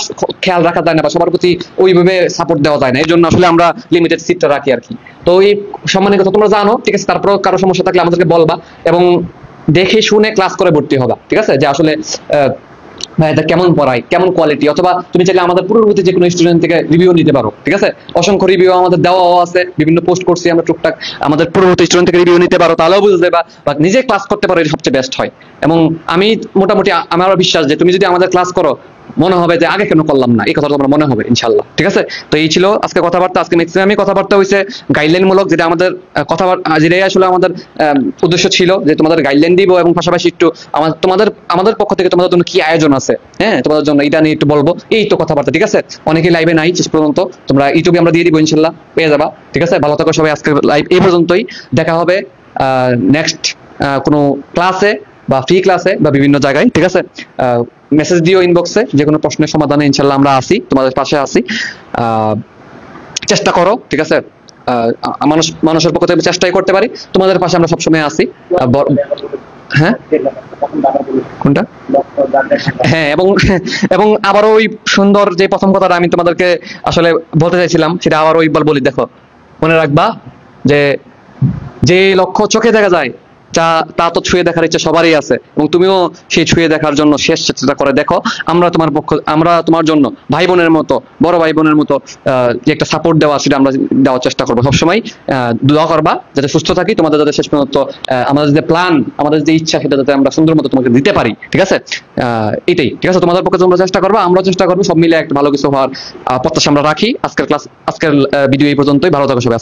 খেয়াল রাখা যায় না বা সবার প্রতি ওইভাবে সাপোর্ট দেওয়া যায় না। এই জন্য আসলে আমরা লিমিটেড সিটটা রাখি আর কি। তো এই সম্মানের কথা তোমরা জানো, ঠিক আছে। তারপর কারো সমস্যা থাকলে আমাদেরকে বলবা, এবং দেখে শুনে ক্লাস করে ভর্তি হবা, ঠিক আছে। যে আসলে ভাই এটা কেমন পড়ায়, কেমন কোয়ালিটি, অথবা তুমি চাইলে আমাদের পূর্ববর্তী যে কোনো স্টুডেন্ট থেকে রিভিউ নিতে পারো, ঠিক আছে। অসংখ্য রিভিউ আমাদের দেওয়াও আছে, বিভিন্ন পোস্ট করছি আমরা টুকটাক, আমাদের পূর্ববর্তী স্টুডেন্ট থেকে রিভিউ নিতে পারো, তাহলেও বুঝতে যাবা। বা নিজে ক্লাস করতে পারো, এটা সবচেয়ে বেস্ট হয়। এবং আমি মোটামুটি আমারও বিশ্বাস যে তুমি যদি আমাদের ক্লাস করো, মনে হবে যে আগে কেন করলাম না, এই কথা তোমার মনে হবে ইনশাল্লাহ, ঠিক আছে। তো এই ছিল আজকে কথাবার্তা। আজকে ম্যাক্সিমামই কথাবার্তা হয়েছে গাইডলাইন মূলক, যেটা আমাদের কথাবার্তা, যেটাই আসলে আমাদের উদ্দেশ্য ছিল, যে তোমাদের গাইডলাইন দিব, এবং পাশাপাশি একটু আমাদের পক্ষ থেকে তোমাদের জন্য কি আয়োজন আছে, হ্যাঁ, তোমাদের জন্য এটা নিয়ে একটু বলবো। এই তো কথাবার্তা, ঠিক আছে। অনেকেই লাইভে নাই শেষ পর্যন্ত, তোমরা ইউটিউবে আমরা দিয়ে দিব ইনশাল্লাহ, পেয়ে যাবা, ঠিক আছে। ভালো থাকো সবাই। আজকে লাইভ এই পর্যন্তই, দেখা হবে নেক্সট কোনো ক্লাসে বা ফ্রি ক্লাসে বা বিভিন্ন জায়গায়, ঠিক আছে। মেসেজ দিও ইনবক্সে, যে কোনো প্রশ্নের সমাধানে ইনশাল্লাহ আমরা আছি, তোমাদের পাশে আছি। চেষ্টা করো, ঠিক আছে। মানুষের পক্ষ থেকে চেষ্টাই করতে পারি, তোমাদের পাশে আমরা সবসময় আছি। হ্যাঁ, কোনটা? হ্যাঁ, এবং আবারও ওই সুন্দর যে প্রথম কথাটা আমি তোমাদেরকে আসলে বলতে চাইছিলাম, সেটা আবারও একবার বলি। দেখো, মনে রাখবা যে লক্ষ্য চোখে দেখা যায়, তা তো ছুঁয়ে দেখার ইচ্ছা সবারই আছে, এবং তুমিও সেই ছুঁয়ে দেখার জন্য শেষ চেষ্টা করে দেখো। আমরা তোমার জন্য ভাই বোনের মতো, বড় ভাই বোনের মতো যে একটা সাপোর্ট দেওয়া, সেটা আমরা দেওয়ার চেষ্টা করবো সবসময়। দোয়া করবা যাতে সুস্থ থাকি, তোমাদের যাতে শেষ পর্যন্ত আমাদের যে প্ল্যান, আমাদের যে ইচ্ছা, সেটা যাতে আমরা সুন্দর মতো তোমাকে দিতে পারি, ঠিক আছে। এটাই, ঠিক আছে। তোমাদের পক্ষে তোমরা চেষ্টা করবা, আমরাও চেষ্টা করবো, সব মিলে একটা ভালো কিছু হওয়ার প্রত্যাশা আমরা রাখি। আজকের ভিডিও এই পর্যন্তই। ভালো থাকো সবাই।